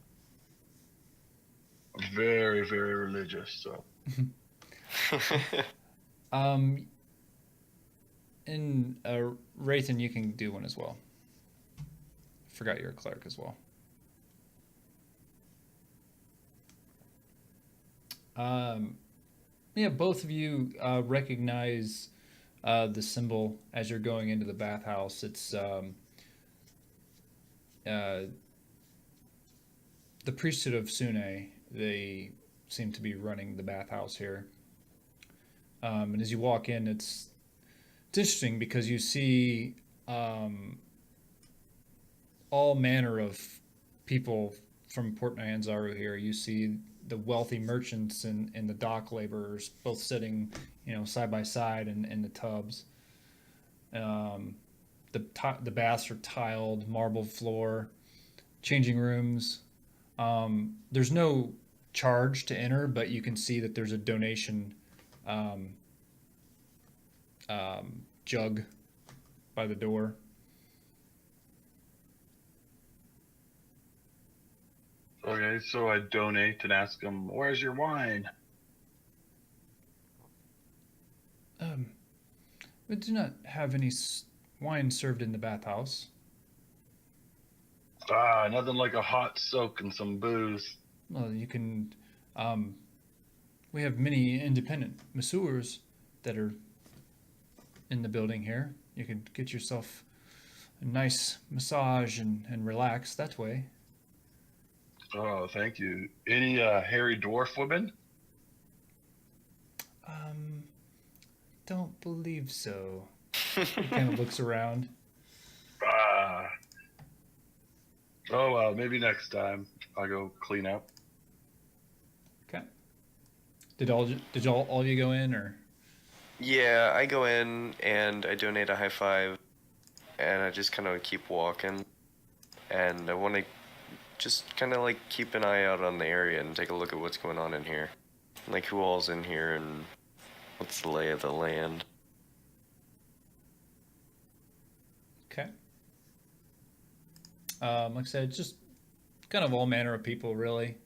I'm very, very religious, so. And Rayton, you can do one as well. Forgot you're a cleric as well. Yeah, both of you recognize the symbol as you're going into the bathhouse. It's the Priesthood of Sunay. They seem to be running the bathhouse here. And as you walk in, it's interesting because you see all manner of people from Port Nyanzaru here. You see the wealthy merchants and the dock laborers both sitting, side by side in the tubs. The baths are tiled, marble floor, changing rooms. There's no charge to enter, but you can see that there's a donation jug by the door. Okay, so I donate and ask them, where's your wine? We do not have any wine served in the bathhouse. Ah, nothing like a hot soak and some booze. Well, you can. We have many independent masseurs that are in the building here. You could get yourself a nice massage and relax that way. Oh, thank you. Any hairy dwarf women? Don't believe so. He kind of looks around. Oh well, maybe next time I'll go clean up. Okay. Did all of you go in or? Yeah, I go in and I donate a high five, and I just kind of keep walking, and I want to just kind of like keep an eye out on the area and take a look at what's going on in here, like who all's in here and what's the lay of the land. Okay. Like I said, just kind of all manner of people, really.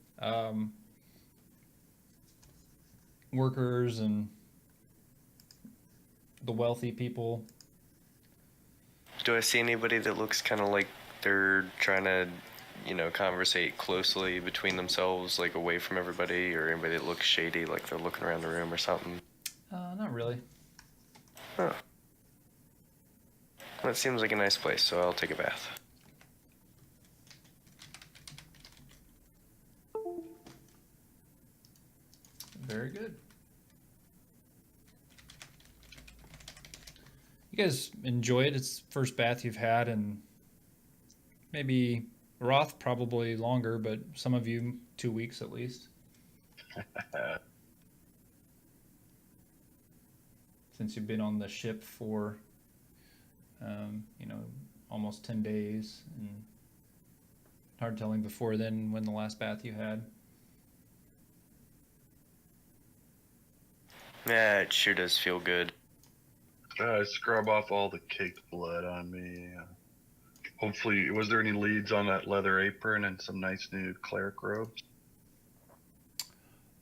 Workers and the wealthy people. Do I see anybody that looks kind of like they're trying to, conversate closely between themselves, like away from everybody, or anybody that looks shady, like they're looking around the room or something? Not really. Huh. That seems like a nice place, so I'll take a bath. Very good. You guys enjoy it. It's the first bath you've had, and maybe Roth probably longer, but some of you 2 weeks at least. Since you've been on the ship for, almost 10 days, and hard telling before then when the last bath you had. Yeah, it sure does feel good. Scrub off all the caked blood on me. Hopefully, was there any leads on that leather apron and some nice new cleric robes?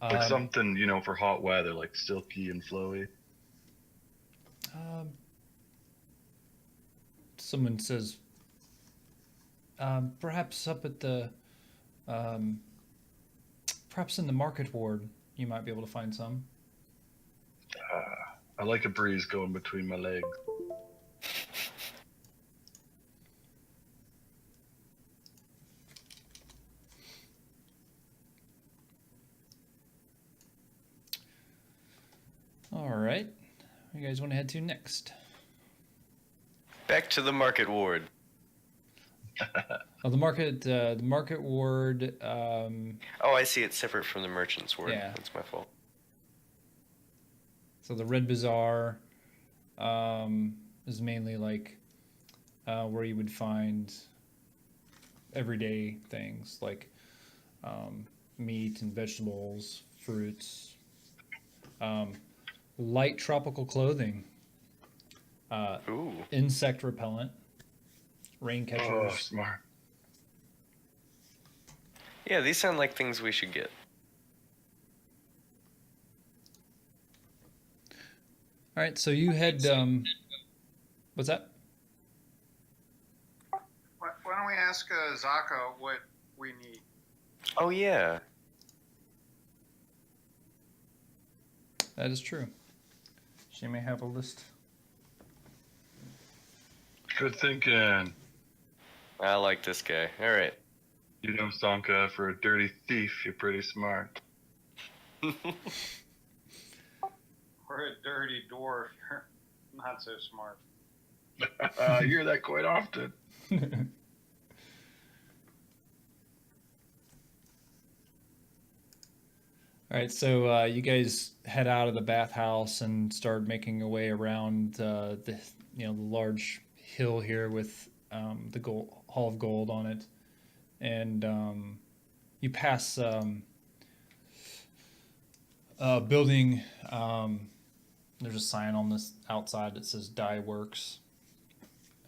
Like something, for hot weather, like silky and flowy. Someone says, perhaps up at the, perhaps in the market ward, you might be able to find some. I like a breeze going between my legs. All right. Where you guys want to head to next? Back to the market ward. Oh, the market ward. Oh, I see. It's separate from the merchant's ward. Yeah. That's my fault. So the Red Bazaar is mainly like where you would find everyday things like meat and vegetables, fruits, light tropical clothing, Ooh. insect repellent, rain Oh, catchers. smart. Yeah, these sound like things we should get. All right, so you head. What's that? Why don't we ask Zaka what we need? Oh, yeah. That is true. She may have a list. Good thinking. I like this guy. All right. Sanka, for a dirty thief, you're pretty smart. For a dirty dwarf, you're not so smart. I hear that quite often. All right, so you guys head out of the bathhouse and start making your way around the large hill here with the Hall of Gold on it, and you pass a building. There's a sign on this outside that says Dye Works.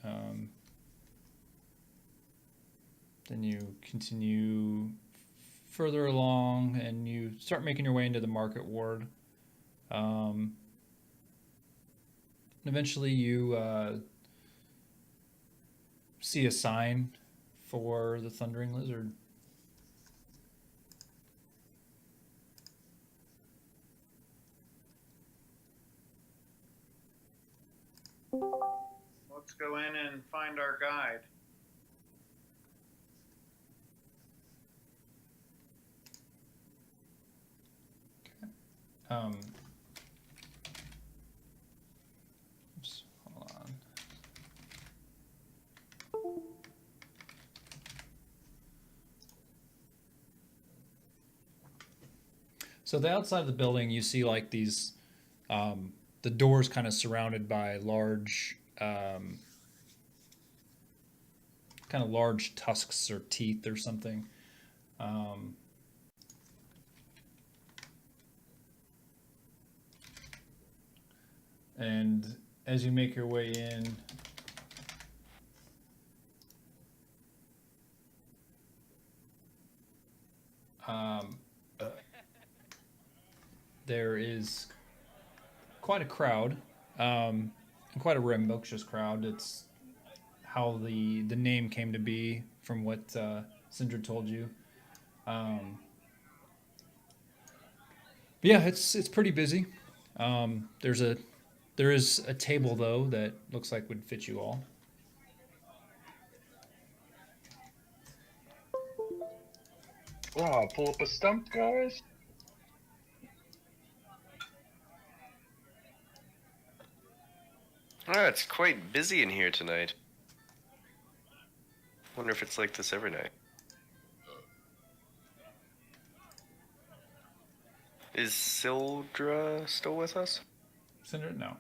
Then you continue further along and you start making your way into the market ward. And eventually you see a sign for the Thundering Lizard. Let's go in and find our guide. Oops, hold on. So the outside of the building, you see like these, the doors kind of surrounded by large, kind of large tusks or teeth or something. Um, and as you make your way in, um, there is quite a crowd, and quite a rambunctious crowd. It's how the name came to be from what Sindra told you. Um, but yeah, it's pretty busy. There is a table though that looks like would fit you all. Wow, pull up a stump, guys. Ah, it's quite busy in here tonight. Wonder if it's like this every night. Is Sildra still with us? Sindra, no.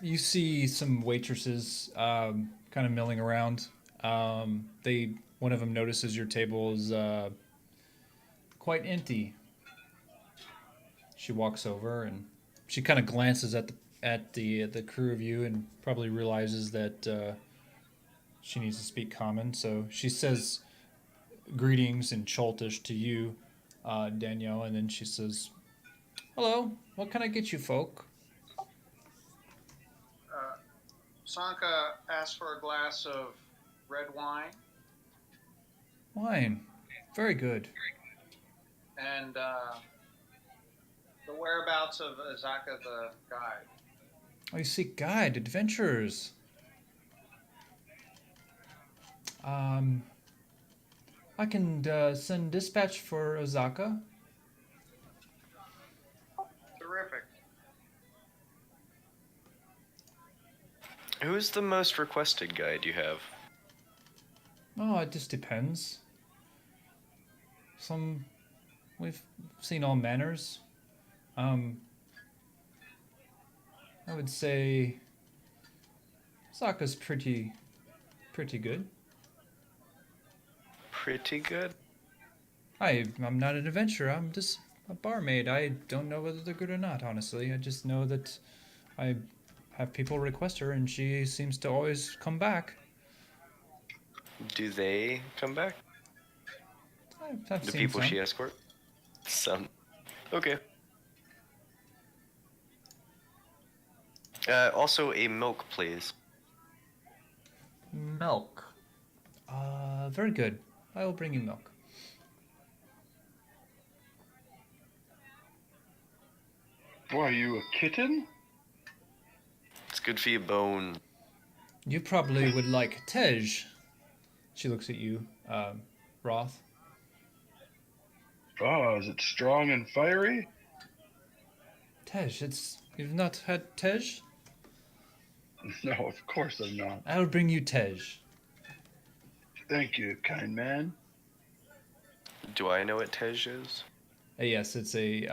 You see some waitresses kind of milling around. One of them notices your table is quite empty. She walks over and she kind of glances at the crew of you and probably realizes that she needs to speak common. So she says greetings in Choltish to you, Danielle, and then she says, "Hello, what can I get you folk?" Sanka asked for a glass of red wine Wine, very good. and the whereabouts of Azaka the guide. Oh, you seek guide, adventurers. I can send dispatch for Ozaka. Terrific. Who's the most requested guide you have? Oh, it just depends. We've seen all manners. I would say Ozaka's pretty good. Pretty good? I'm not an adventurer. I'm just a barmaid. I don't know whether they're good or not, honestly. I just know that I have people request her, and she seems to always come back. Do they come back? I've The seen people some. she escort? Some. Okay. Also a milk, please. Milk. Very good. I will bring you milk. Boy, are you a kitten? It's good for your bone. You probably would like Tej. She looks at you, Roth. Oh, is it strong and fiery? Tej, you've not had Tej? No, of course I'm not. I will bring you Tej. Thank you, kind man. Do I know what Tej is? Yes, it's a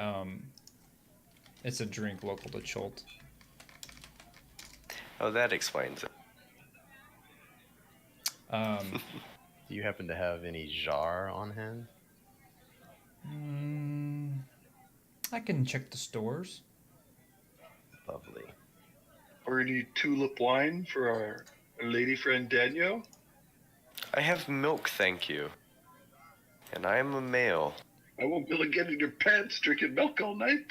drink local to Cholt. Oh, that explains it. Do you happen to have any jar on hand? I can check the stores. Lovely. Or any tulip wine for our lady friend Daniel? I have milk, thank you. And I am a male. I won't be able to get in your pants drinking milk all night.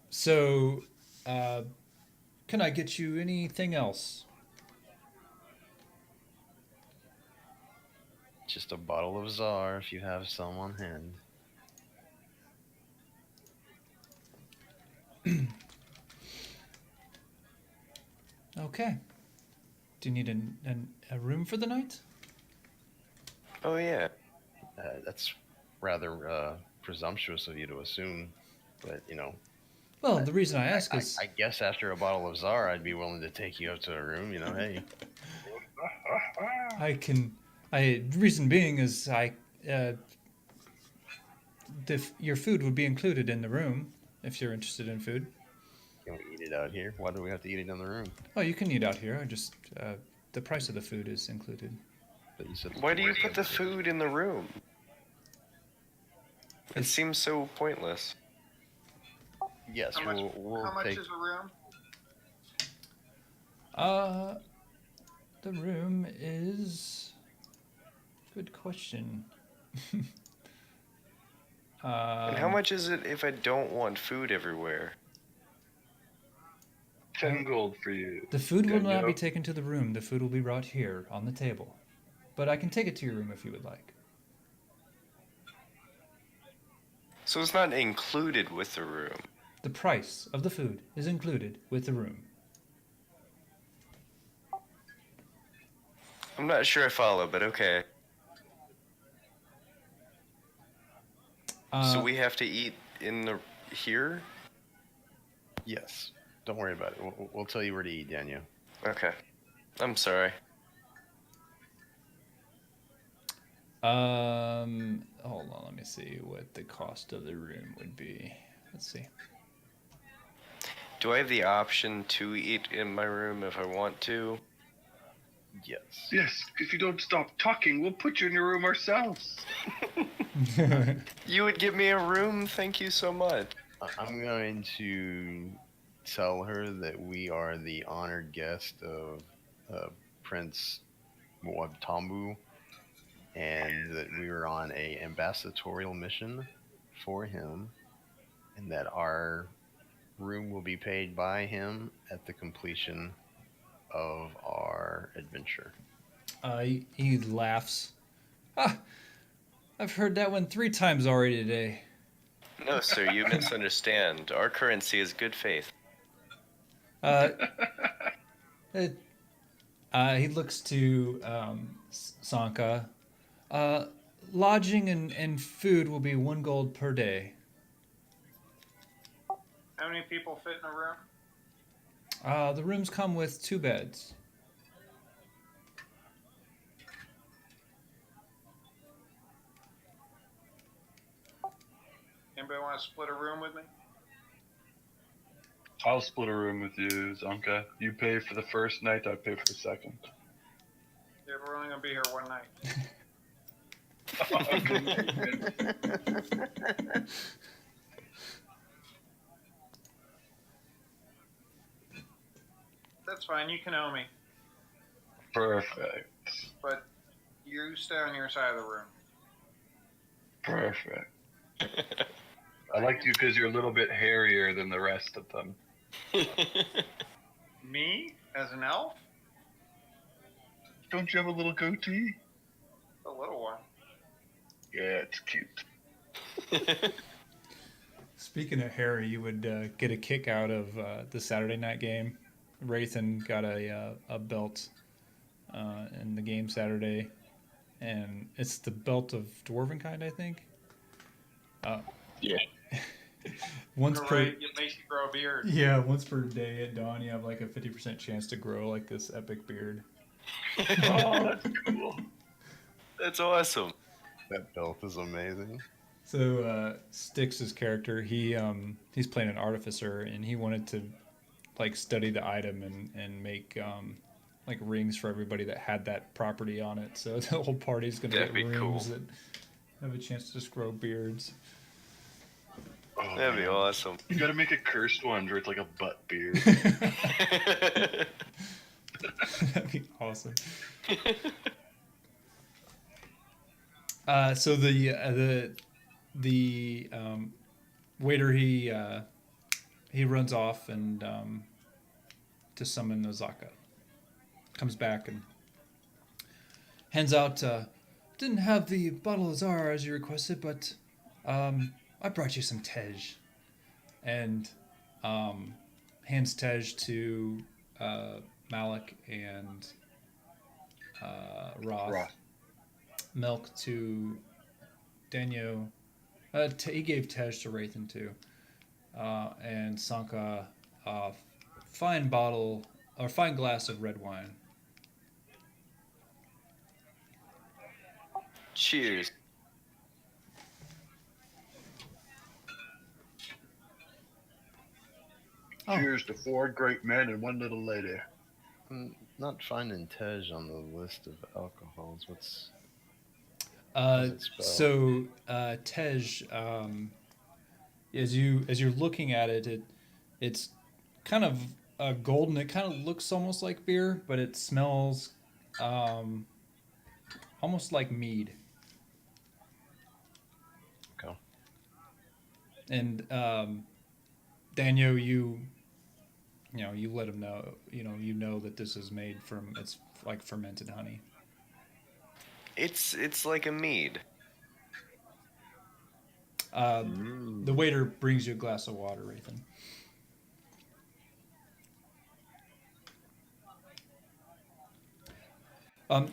So, can I get you anything else? Just a bottle of Czar if you have some on hand. Okay. Do you need a room for the night? Oh, yeah. That's rather presumptuous of you to assume, but Well, the reason I ask I, is I guess after a bottle of Czar, I'd be willing to take you up to a room. Hey, Reason being is your food would be included in the room if you're interested in food. Can we eat it out here? Why do we have to eat it in the room? Oh, you can eat out here. The price of the food is included. But you said Why do you put the food in the room? It seems so pointless. Yes, How much, we'll how much take. is a room? The room is. Good question. And how much is it if I don't want food everywhere? 10 gold for you. The food will not Daniel. be taken to the room. The food will be brought here on the table. But I can take it to your room if you would like. So it's not included with the room. The price of the food is included with the room. I'm not sure I follow, but okay. So we have to eat in the here? Yes. Don't worry about it. We'll tell you where to eat, Daniel. Okay. I'm sorry. Hold on, let me see what the cost of the room would be. Let's see. Do I have the option to eat in my room if I want to? Yes. Yes, if you don't stop talking, we'll put you in your room ourselves. You would give me a room? Thank you so much. I'm going to tell her that we are the honored guest of Prince Moab and that we were on a ambassadorial mission for him, and that our room will be paid by him at the completion of our adventure. He laughs. Ah, I've heard that one 3 times already today. No, sir, you misunderstand. Our currency is good faith. He looks to Sanka. Lodging and food will be 1 gold per day. How many people fit in a room? The rooms come with 2 beds. Anybody want to split a room with me? I'll split a room with you, Zonka. You pay for the first night, I pay for the second. Yeah, we're only going to be here one night. That's fine. You can owe me, Perfect. but you stay on your side of the room. Perfect. I like you because you're a little bit hairier than the rest of them. Me as an elf? Don't you have a little goatee? A little one. Yeah, it's cute. Speaking of Harry, you would get a kick out of the Saturday night game. Raythan got a belt in the game Saturday, and it's the belt of dwarven kind, I think. Yeah. Once You're per right, it makes you grow a beard. yeah, once per day at dawn, you have like a 50% chance to grow like this epic beard. Oh, that's cool. That's awesome. That belt is amazing. So Styx's character, he's playing an artificer, and he wanted to like study the item and make like rings for everybody that had that property on it. So the whole party's gonna That'd get be cool. rings that have a chance to just grow beards. Oh, That'd be man. awesome. You gotta make a cursed one where it's like a butt beard. That'd be awesome. So the waiter he runs off and to summon Ozaka. Comes back and hands out. Didn't have the bottle of Zara as you requested, but I brought you some Tej, and hands Tej to Malik and Roth. Roth. Milk to Daniel. He gave Tej to Raythan too, and Sanka a fine glass of red wine. Cheers. Oh. Cheers to 4 great men and 1 little lady. Not finding Tej on the list of alcohols. What's Uh, it spelled? so Tej, as you're looking at it, it's kind of golden. It kind of looks almost like beer, but it smells almost like mead. Okay. And Daniel, you let him know. You know that this is made from it's like fermented honey. It's like a mead. The waiter brings you a glass of water, Rathan.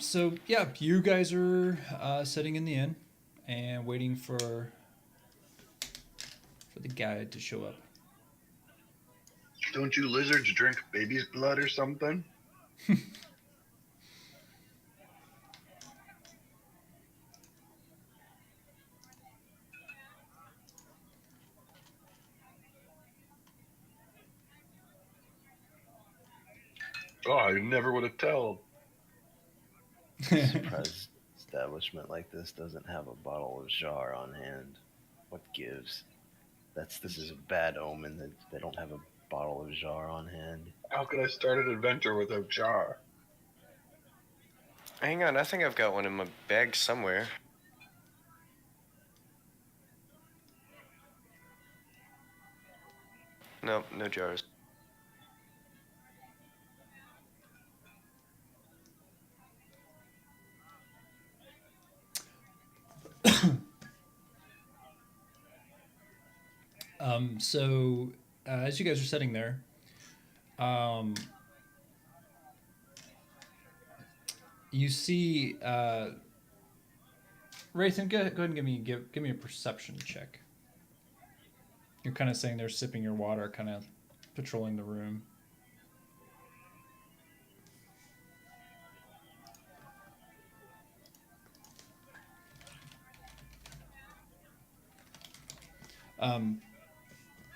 So yeah, you guys are sitting in the inn and waiting for the guide to show up. Don't you lizards drink baby's blood or something? Oh, I never would have told. Surprised establishment like this doesn't have a bottle of jar on hand. What gives? This is a bad omen that they don't have a bottle of jar on hand. How could I start an adventure without jar? Hang on, I think I've got one in my bag somewhere. No, no jars. So as you guys are sitting there, you see Rathan, go ahead and give me a perception check. You're kind of sitting there sipping your water, kind of patrolling the room.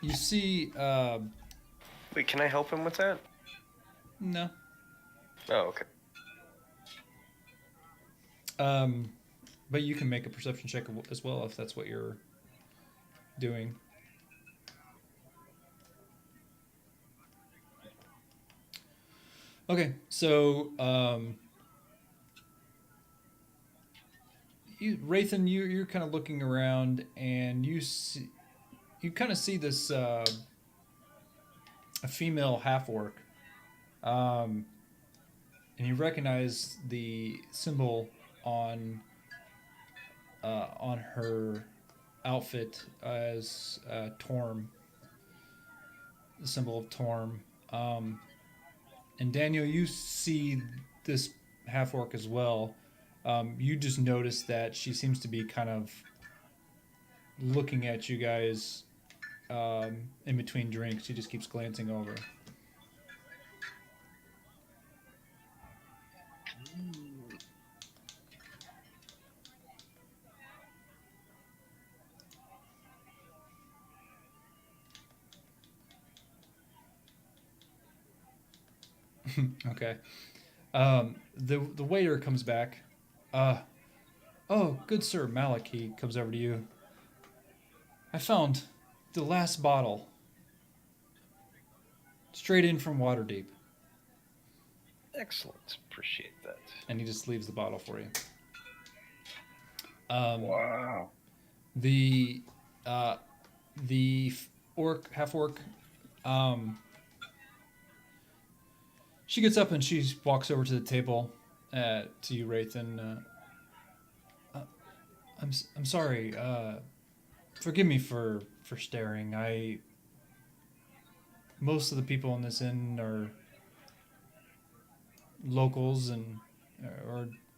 You see Wait, can I help him with that? no. Oh, okay. But you can make a perception check as well if that's what you're doing. Okay, so Rathan, you're kind of looking around, and you kind of see this a female half orc, and you recognize the symbol on her outfit as Torm, the symbol of Torm. And Daniel, you see this half orc as well. You just notice that she seems to be kind of looking at you guys in between drinks. She just keeps glancing over. Okay. The waiter comes back. Oh, good sir, Malik, he comes over to you. I found the last bottle. Straight in from Waterdeep. Excellent. Appreciate that. And he just leaves the bottle for you. Wow. The half orc, she gets up and she walks over to the table to you, Rathan. I'm sorry. Forgive me for staring. Most of the people in this inn are locals and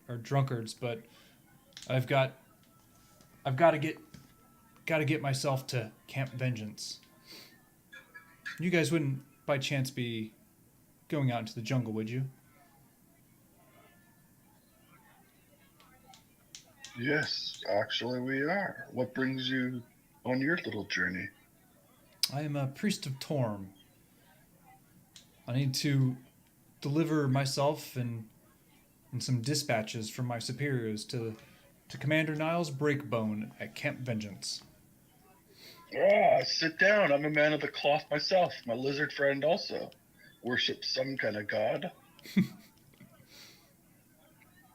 or drunkards, but I've got to get myself to Camp Vengeance. You guys wouldn't by chance be going out into the jungle, would you? Yes, actually we are. What brings you on your little journey? I am a priest of Torm. I need to deliver myself and some dispatches from my superiors to Commander Niles Breakbone at Camp Vengeance. Ah, sit down. I'm a man of the cloth myself. My lizard friend also worships some kind of god.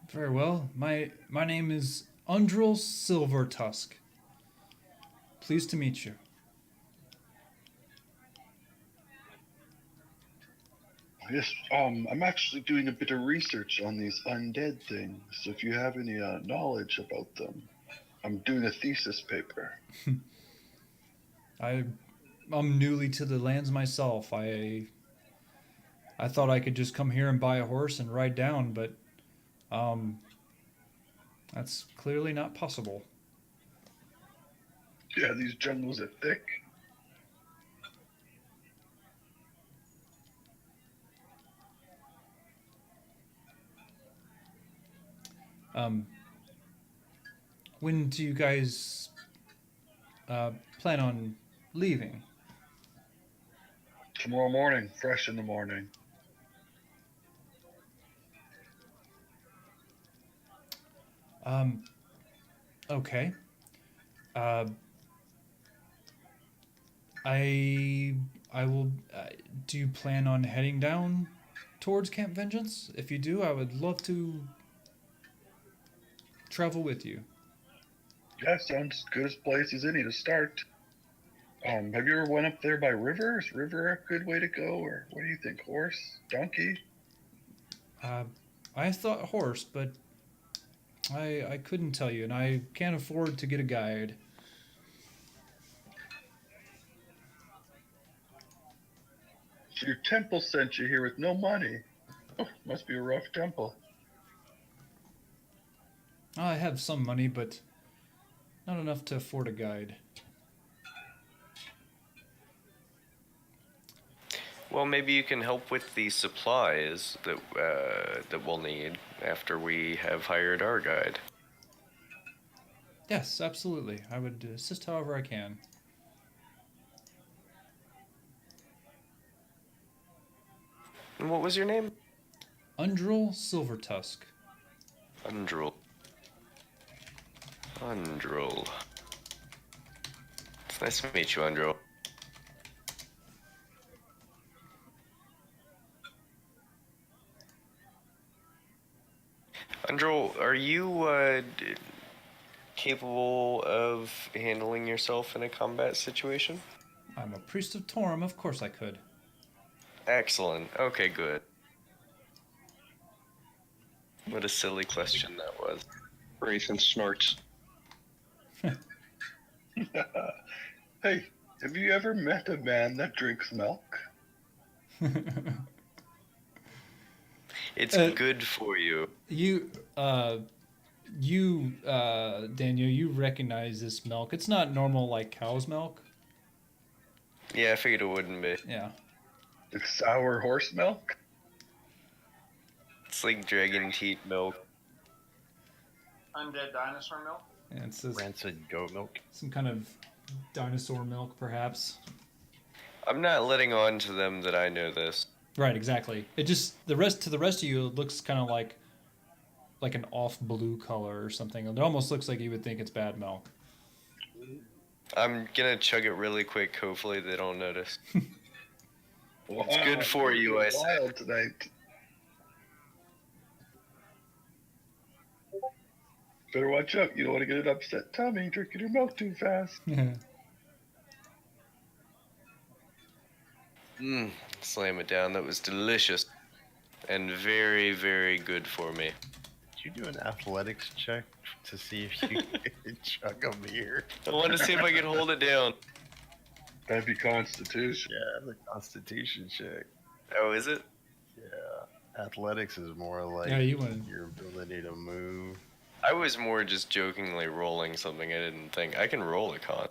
Very well. My name is Undril Silvertusk. Pleased to meet you. Yes, I'm actually doing a bit of research on these undead things. So if you have any knowledge about them, I'm doing a thesis paper. I'm newly to the lands myself. I thought I could just come here and buy a horse and ride down, but um, that's clearly not possible. Yeah, these jungles are thick. Um, when do you guys plan on leaving? Tomorrow morning, fresh in the morning. Um, okay. Uh, I I will. Do you plan on heading down towards Camp Vengeance? If you do, I would love to travel with you. Yeah, sounds good as place as any to start. Have you ever went up there by river? Is river a good way to go, or what do you think? Horse, donkey? Uh, I thought horse, but I couldn't tell you, and I can't afford to get a guide. So your temple sent you here with no money. Oh, must be a rough temple. I have some money, but not enough to afford a guide. Well, maybe you can help with the supplies that we'll need after we have hired our guide. Yes, absolutely. I would assist however I can. And what was your name? Undril Silvertusk. Undril. Undril. It's nice to meet you, Undril. Undril, are you capable of handling yourself in a combat situation? I'm a priest of Torm, of course I could. Excellent. Okay, good. What a silly question that was. Rayson snorts. Hey, have you ever met a man that drinks milk? It's good for you. Daniel, you recognize this milk. It's not normal like cow's milk. Yeah, I figured it wouldn't be. Yeah. It's sour horse milk? It's like dragon teat milk. Undead dinosaur milk? And it says Rancid goat milk. some kind of dinosaur milk, perhaps. I'm not letting on to them that I know this. Right, exactly. It just the rest of you, it looks kind of like an off blue color or something. It almost looks like you would think it's bad milk. I'm gonna chug it really quick. Hopefully they don't notice. Wow, It's good for you, I said. wild tonight. Better watch out. You don't want to get an upset tummy drinking your milk too fast. Slam it down. That was delicious. And very, very good for me. Did you do an athletics check to see if you could chug a beer? I wanted to see if I could hold it down. That'd be Constitution. Yeah, the Constitution check. Oh, is it? Yeah, athletics is more like Yeah, you win. your ability to move. I was more just jokingly rolling something. I didn't think. I can roll a con.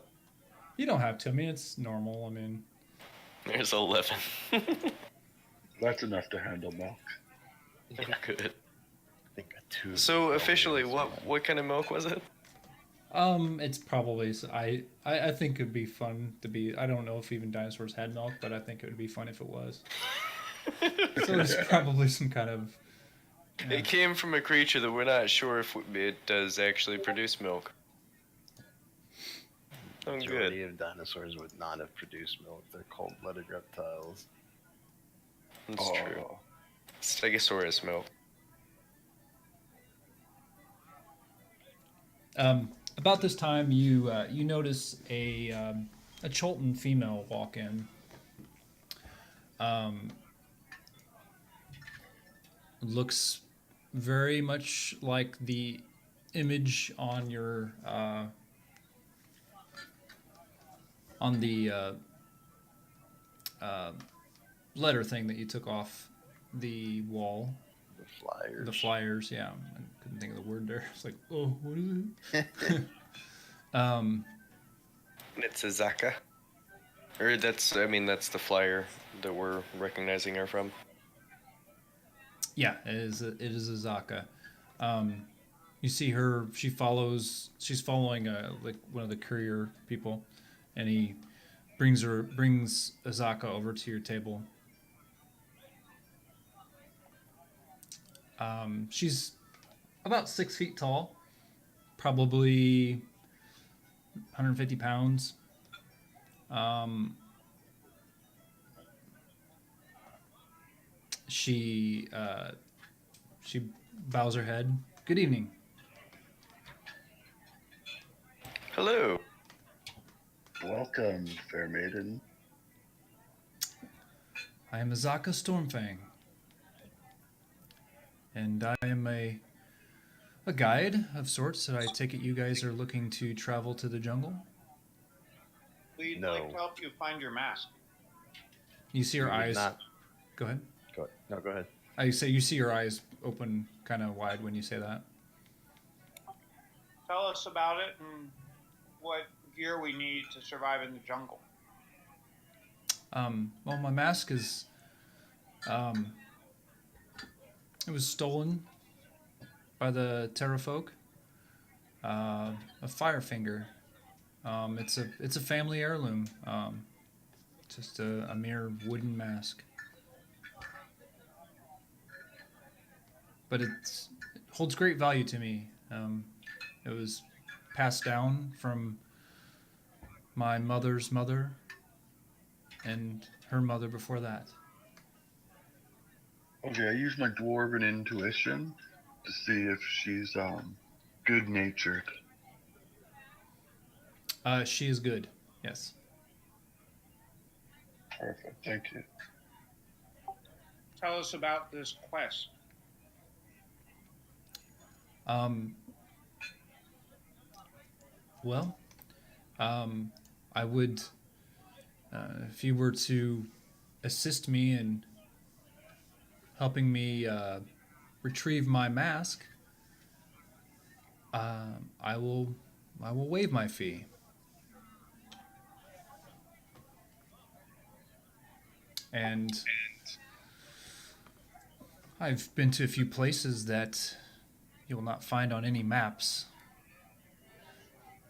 You don't have to. I mean, it's normal. I mean, There's 11. That's enough to handle milk. Good. I think a Two of So the officially, Elvians. what kind of milk was it? It's probably I think it'd be fun to be. I don't know if even dinosaurs had milk, but I think it would be fun if it was. So it's probably some kind of. Yeah. It came from a creature that we're not sure if it does actually produce milk. The Oh, majority good. of dinosaurs would not have produced milk. They're cold-blooded reptiles. That's true. Oh, Stegosaurus milk. About this time, you notice a Cholton female walk in. Looks very much like the image on your on the letter thing that you took off the wall. The flyers. The flyers, yeah. I couldn't think of the word there. It's like, oh, what is it? It's a Zaka. Or that's the flyer that we're recognizing her from. Yeah, it is a Zaka. You see her. She's following like one of the courier people, and he brings Azaka over to your table. She's about 6 feet tall, probably 150 pounds. She bows her head. Good evening. Hello. welcome, fair maiden. I am Azaka Stormfang, and I am a guide of sorts. So I take it you guys are looking to travel to the jungle. We'd No. like to help you find your mask. You see her We would eyes. not- Go ahead. No, go ahead. I say you see your eyes open kind of wide when you say that. Tell us about it and what gear we need to survive in the jungle. Well, my mask is. It was stolen by the Terrafolk. A Firefinger. It's a family heirloom. Just a mere wooden mask. But it holds great value to me. It was passed down from my mother's mother and her mother before that. Okay, I use my dwarven intuition to see if she's good-natured. She is good, yes. Perfect, thank you. Tell us about this quest. Well, I would, if you were to assist me in helping me retrieve my mask, I will waive my fee. And I've been to a few places that you will not find on any maps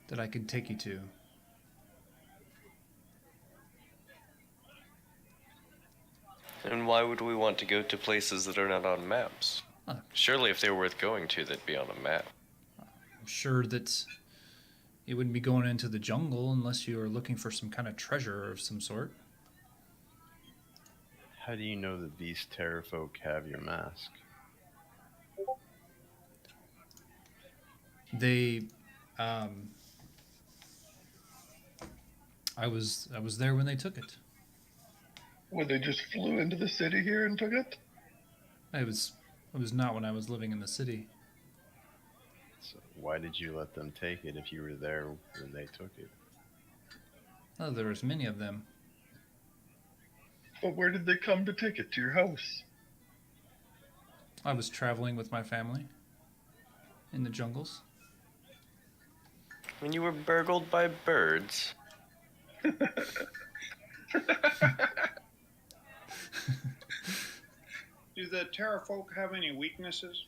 that I could take you to. And why would we want to go to places that are not on maps? Huh. Surely if they were worth going to, they'd be on a map. I'm sure that you wouldn't be going into the jungle unless you were looking for some kind of treasure of some sort. How do you know that these Terrafolk have your mask? They, I was there when they took it. Well, they just flew into the city here and took it? It was not when I was living in the city. So why did you let them take it if you were there when they took it? Oh, there was many of them. But where did they come to take it? To your house? I was traveling with my family in the jungles. When you were burgled by birds. Do the Terrafolk have any weaknesses?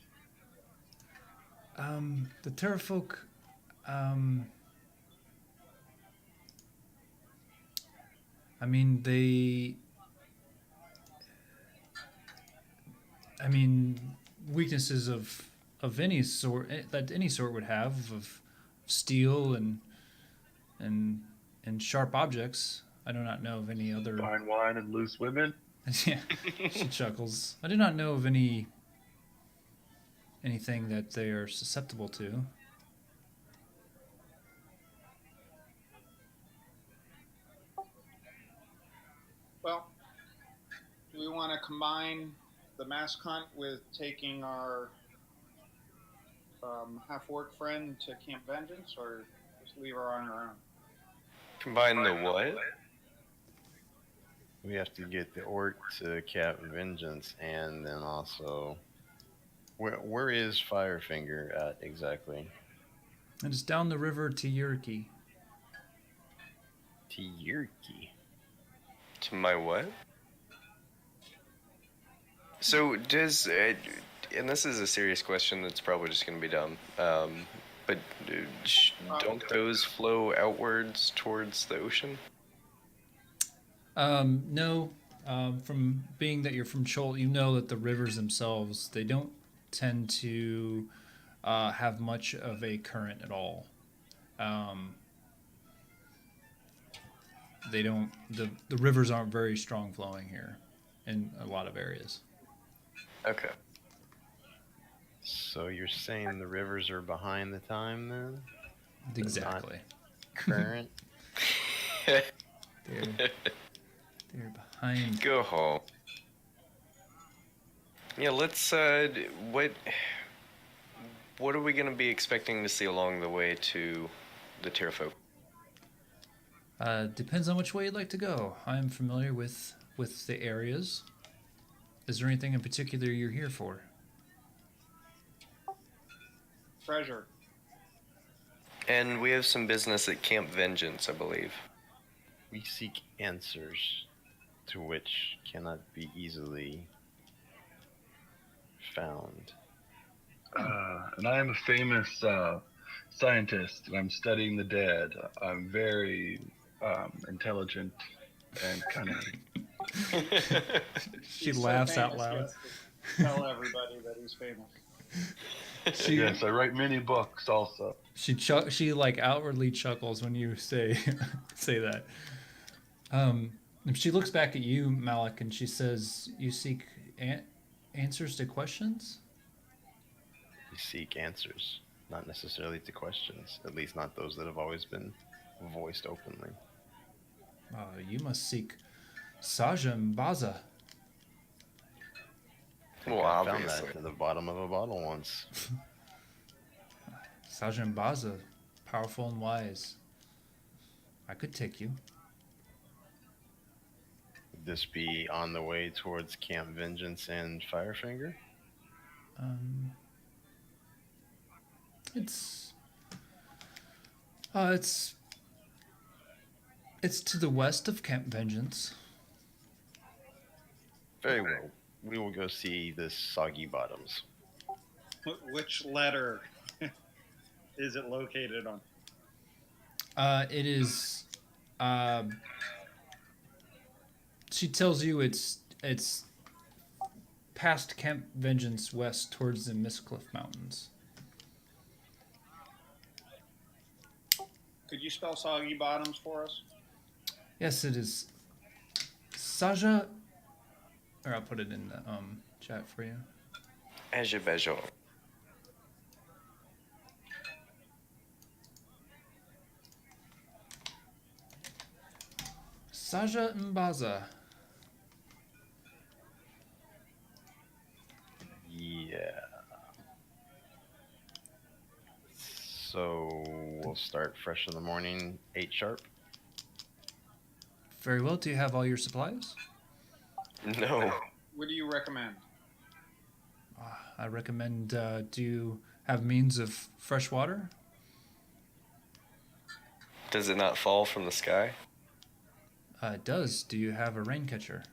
The Terrafolk, I mean, weaknesses of any sort that any sort would have of steel and sharp objects. I do not know of any other. Fine wine and loose women. Yeah, she chuckles. I do not know of anything that they are susceptible to. Well, do we want to combine the mask hunt with taking our half-orc friend to Camp Vengeance, or just leave her on her own? Combine the what? We have to get the orc to Cap Vengeance, and then also, where is Firefinger at exactly? And it's down the river to Yurki. Tiyurki. To my what? So does, and this is a serious question that's probably just going to be dumb, but don't those flow outwards towards the ocean? No. From being that you're from Chol, you know that the rivers themselves, they don't tend to have much of a current at all. They don't. The rivers aren't very strong flowing here, in a lot of areas. Okay. So you're saying the rivers are behind the time then? Exactly. Current? They're behind. Go home. Yeah, let's. What are we going to be expecting to see along the way to the Terrafolk? Depends on which way you'd like to go. I'm familiar with the areas. Is there anything in particular you're here for? Treasure. And we have some business at Camp Vengeance, I believe. We seek answers to which cannot be easily found. And I am a famous scientist, and I'm studying the dead. I'm very intelligent and cunning. She He's so laughs out famous, loud. he has to tell everybody that he's famous. Yes, I write many books also. She like outwardly chuckles when you say say that. She looks back at you, Malik, and she says, "You seek answers to questions." We seek answers, not necessarily to questions, at least not those that have always been voiced openly. You must seek Saja and Baza. Well, I found obviously. that at the bottom of a bottle once. Saja and Baza, powerful and wise. I could take you. Would this be on the way towards Camp Vengeance and Firefinger? It's to the west of Camp Vengeance. Very well. We will go see the Soggy Bottoms. Which letter is it located on? It is. She tells you it's past Camp Vengeance west towards the Mistcliff Mountains. Could you spell Soggy Bottoms for us? Yes, it is. Saja. Or I'll put it in the chat for you. Azerbaijan. Saja Mbaza. Yeah. So we'll start fresh in the morning, 8 sharp. Very well. Do you have all your supplies? No. What do you recommend? I recommend. Do you have means of fresh water? Does it not fall from the sky? It does. Do you have a rain catcher?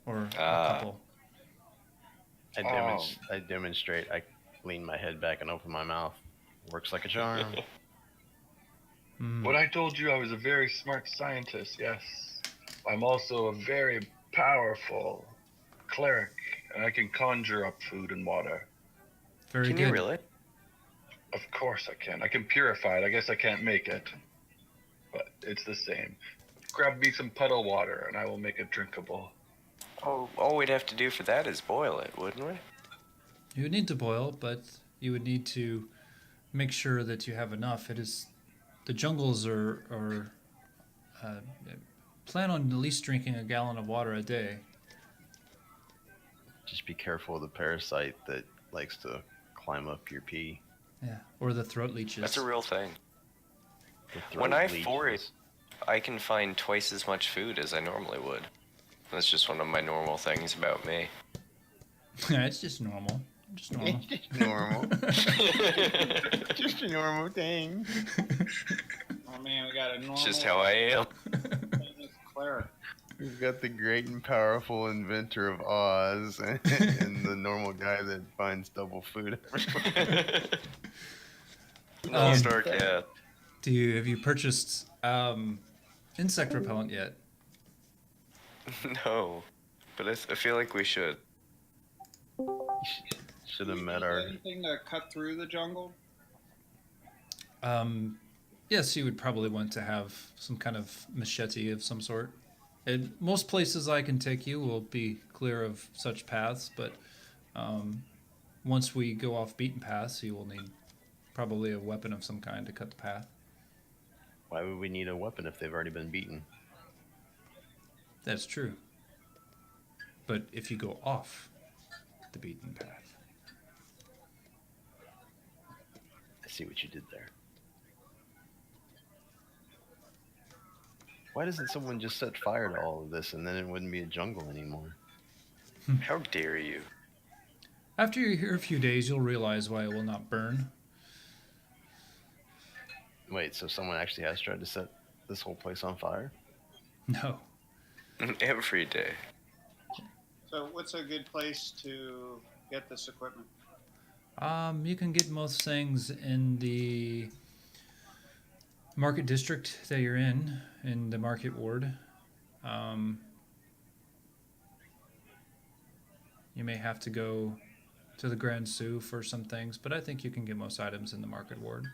Or a couple? I demonstrate. lean my head back and open my mouth. Works like a charm. Mm. When I told you I was a very smart scientist, yes, I'm also a very powerful cleric, and I can conjure up food and water. Very Can good. you really? Of course I can. I can purify it. I guess I can't make it, but it's the same. Grab me some puddle water, and I will make it drinkable. Oh, all we'd have to do for that is boil it, wouldn't we? You would need to boil, but you would need to make sure that you have enough. The jungles are plan on at least drinking a gallon of water a day. Just be careful of the parasite that likes to climb up your pee. Yeah, or the throat leeches. That's a real thing. The When throat I leeches. forage, I can find twice as much food as I normally would. That's just one of my normal things about me. It's just normal. Just normal. It's just normal. Just a normal thing. Oh man, we got a normal. It's just how I am. famous cleric. We've got the great and powerful inventor of Oz and the normal guy that finds double food everywhere. No, Stark, yeah. Have you purchased insect repellent yet? No, but I feel like we should. Should have Do you met need our. anything to cut through the jungle? Yes, you would probably want to have some kind of machete of some sort. Most places I can take you will be clear of such paths, but once we go off beaten paths, you will need probably a weapon of some kind to cut the path. Why would we need a weapon if they've already been beaten? That's true. But if you go off the beaten path, I see what you did there. Why doesn't someone just set fire to all of this and then it wouldn't be a jungle anymore? How dare you? after you're here a few days, you'll realize why it will not burn. Wait, so someone actually has tried to set this whole place on fire? No. Every day. So, what's a good place to get this equipment? You can get most things in the market district that you're in the market ward. You may have to go to the Grand Sioux for some things, but I think you can get most items in the market ward.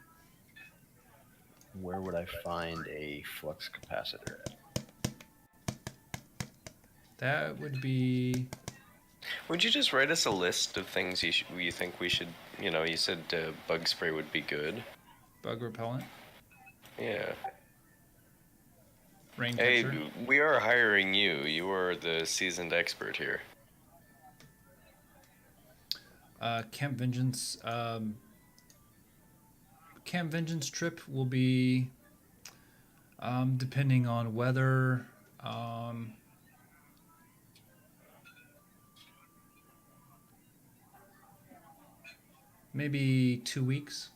Where would I find a flux capacitor at? That would be Would you just write us a list of things you think we should, you said bug spray would be good. bug repellent, Yeah. rain Hey, catcher. we are hiring you. You are the seasoned expert here. Camp Vengeance. Camp Vengeance trip will be depending on weather. Maybe 2 weeks.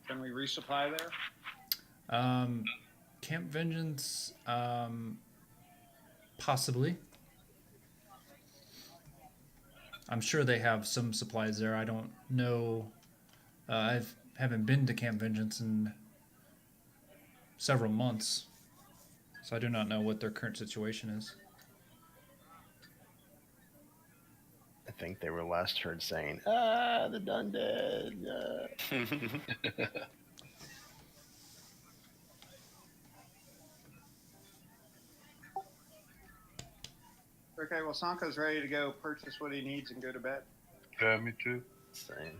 Can we resupply there? Camp Vengeance, possibly. I'm sure they have some supplies there. I don't know. I haven't been to Camp Vengeance in several months, so I do not know what their current situation is. I think they were last heard saying, the Undead. Okay, well, Sanko's ready to go purchase what he needs and go to bed. Yeah, me too. Same.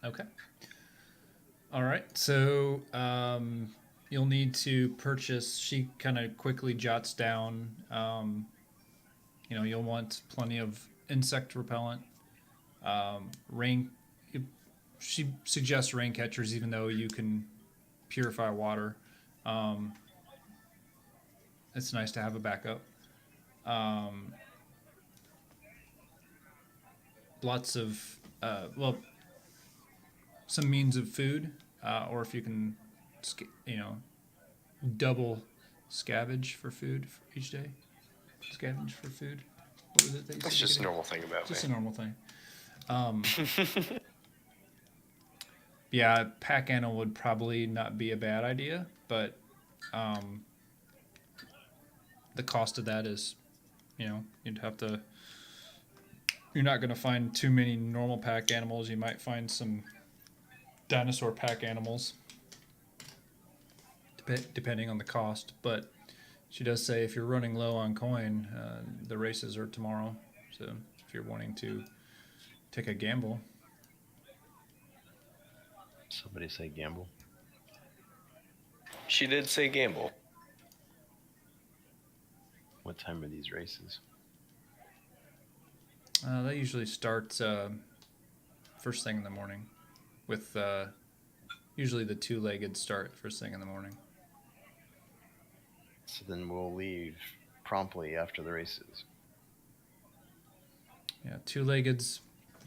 Okay. All right. So you'll need to purchase. She kind of quickly jots down. You'll want plenty of insect repellent. Rain. She suggests rain catchers, even though you can purify water. It's nice to have a backup. Lots of some means of food, or if you can, double scavenge for food each day. Scavenge for food. What was it that you That's said? just a normal thing about Just a me. normal thing. Yeah, pack animal would probably not be a bad idea, but the cost of that is, you'd have to. You're not going to find too many normal pack animals. You might find some dinosaur pack animals, depending on the cost. But she does say if you're running low on coin, the races are tomorrow. So if you're wanting to take a gamble, Somebody say gamble. She did say gamble. What time are these races? they usually start first thing in the morning, with usually the two-legged start first thing in the morning. So then we'll leave promptly after the races. Yeah, two-leggeds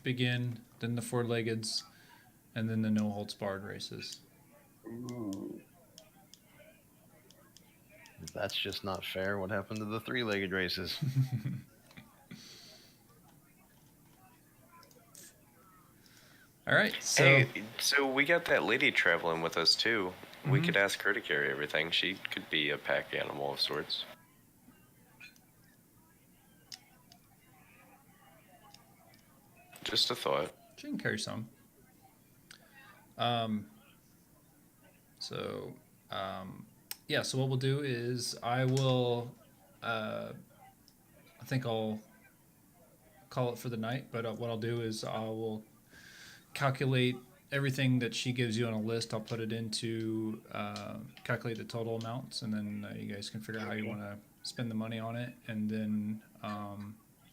begin, then the four-leggeds, and then the no-holds-barred races. Ooh. If that's just not fair, what happened to the three-legged races? All right, so Hey, so we got that lady traveling with us too. We Mhm. could ask her to carry everything. She could be a pack animal of sorts. Just a thought. she can carry some. Um, so, yeah, so what we'll do is I think I'll call it for the night, but what I'll do is I will calculate everything that she gives you on a list. I'll put it into calculate the total amounts, and then you guys can figure out how you want to spend the money on it. And then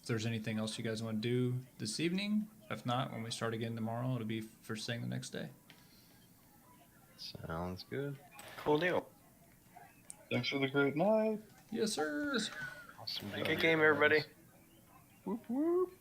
if there's anything else you guys want to do this evening, if not, when we start again tomorrow, it'll be first thing the next day. Sounds good. Cool deal. Thanks for the great night. Yes, sir. Awesome. Good game, everybody. Whoop whoop.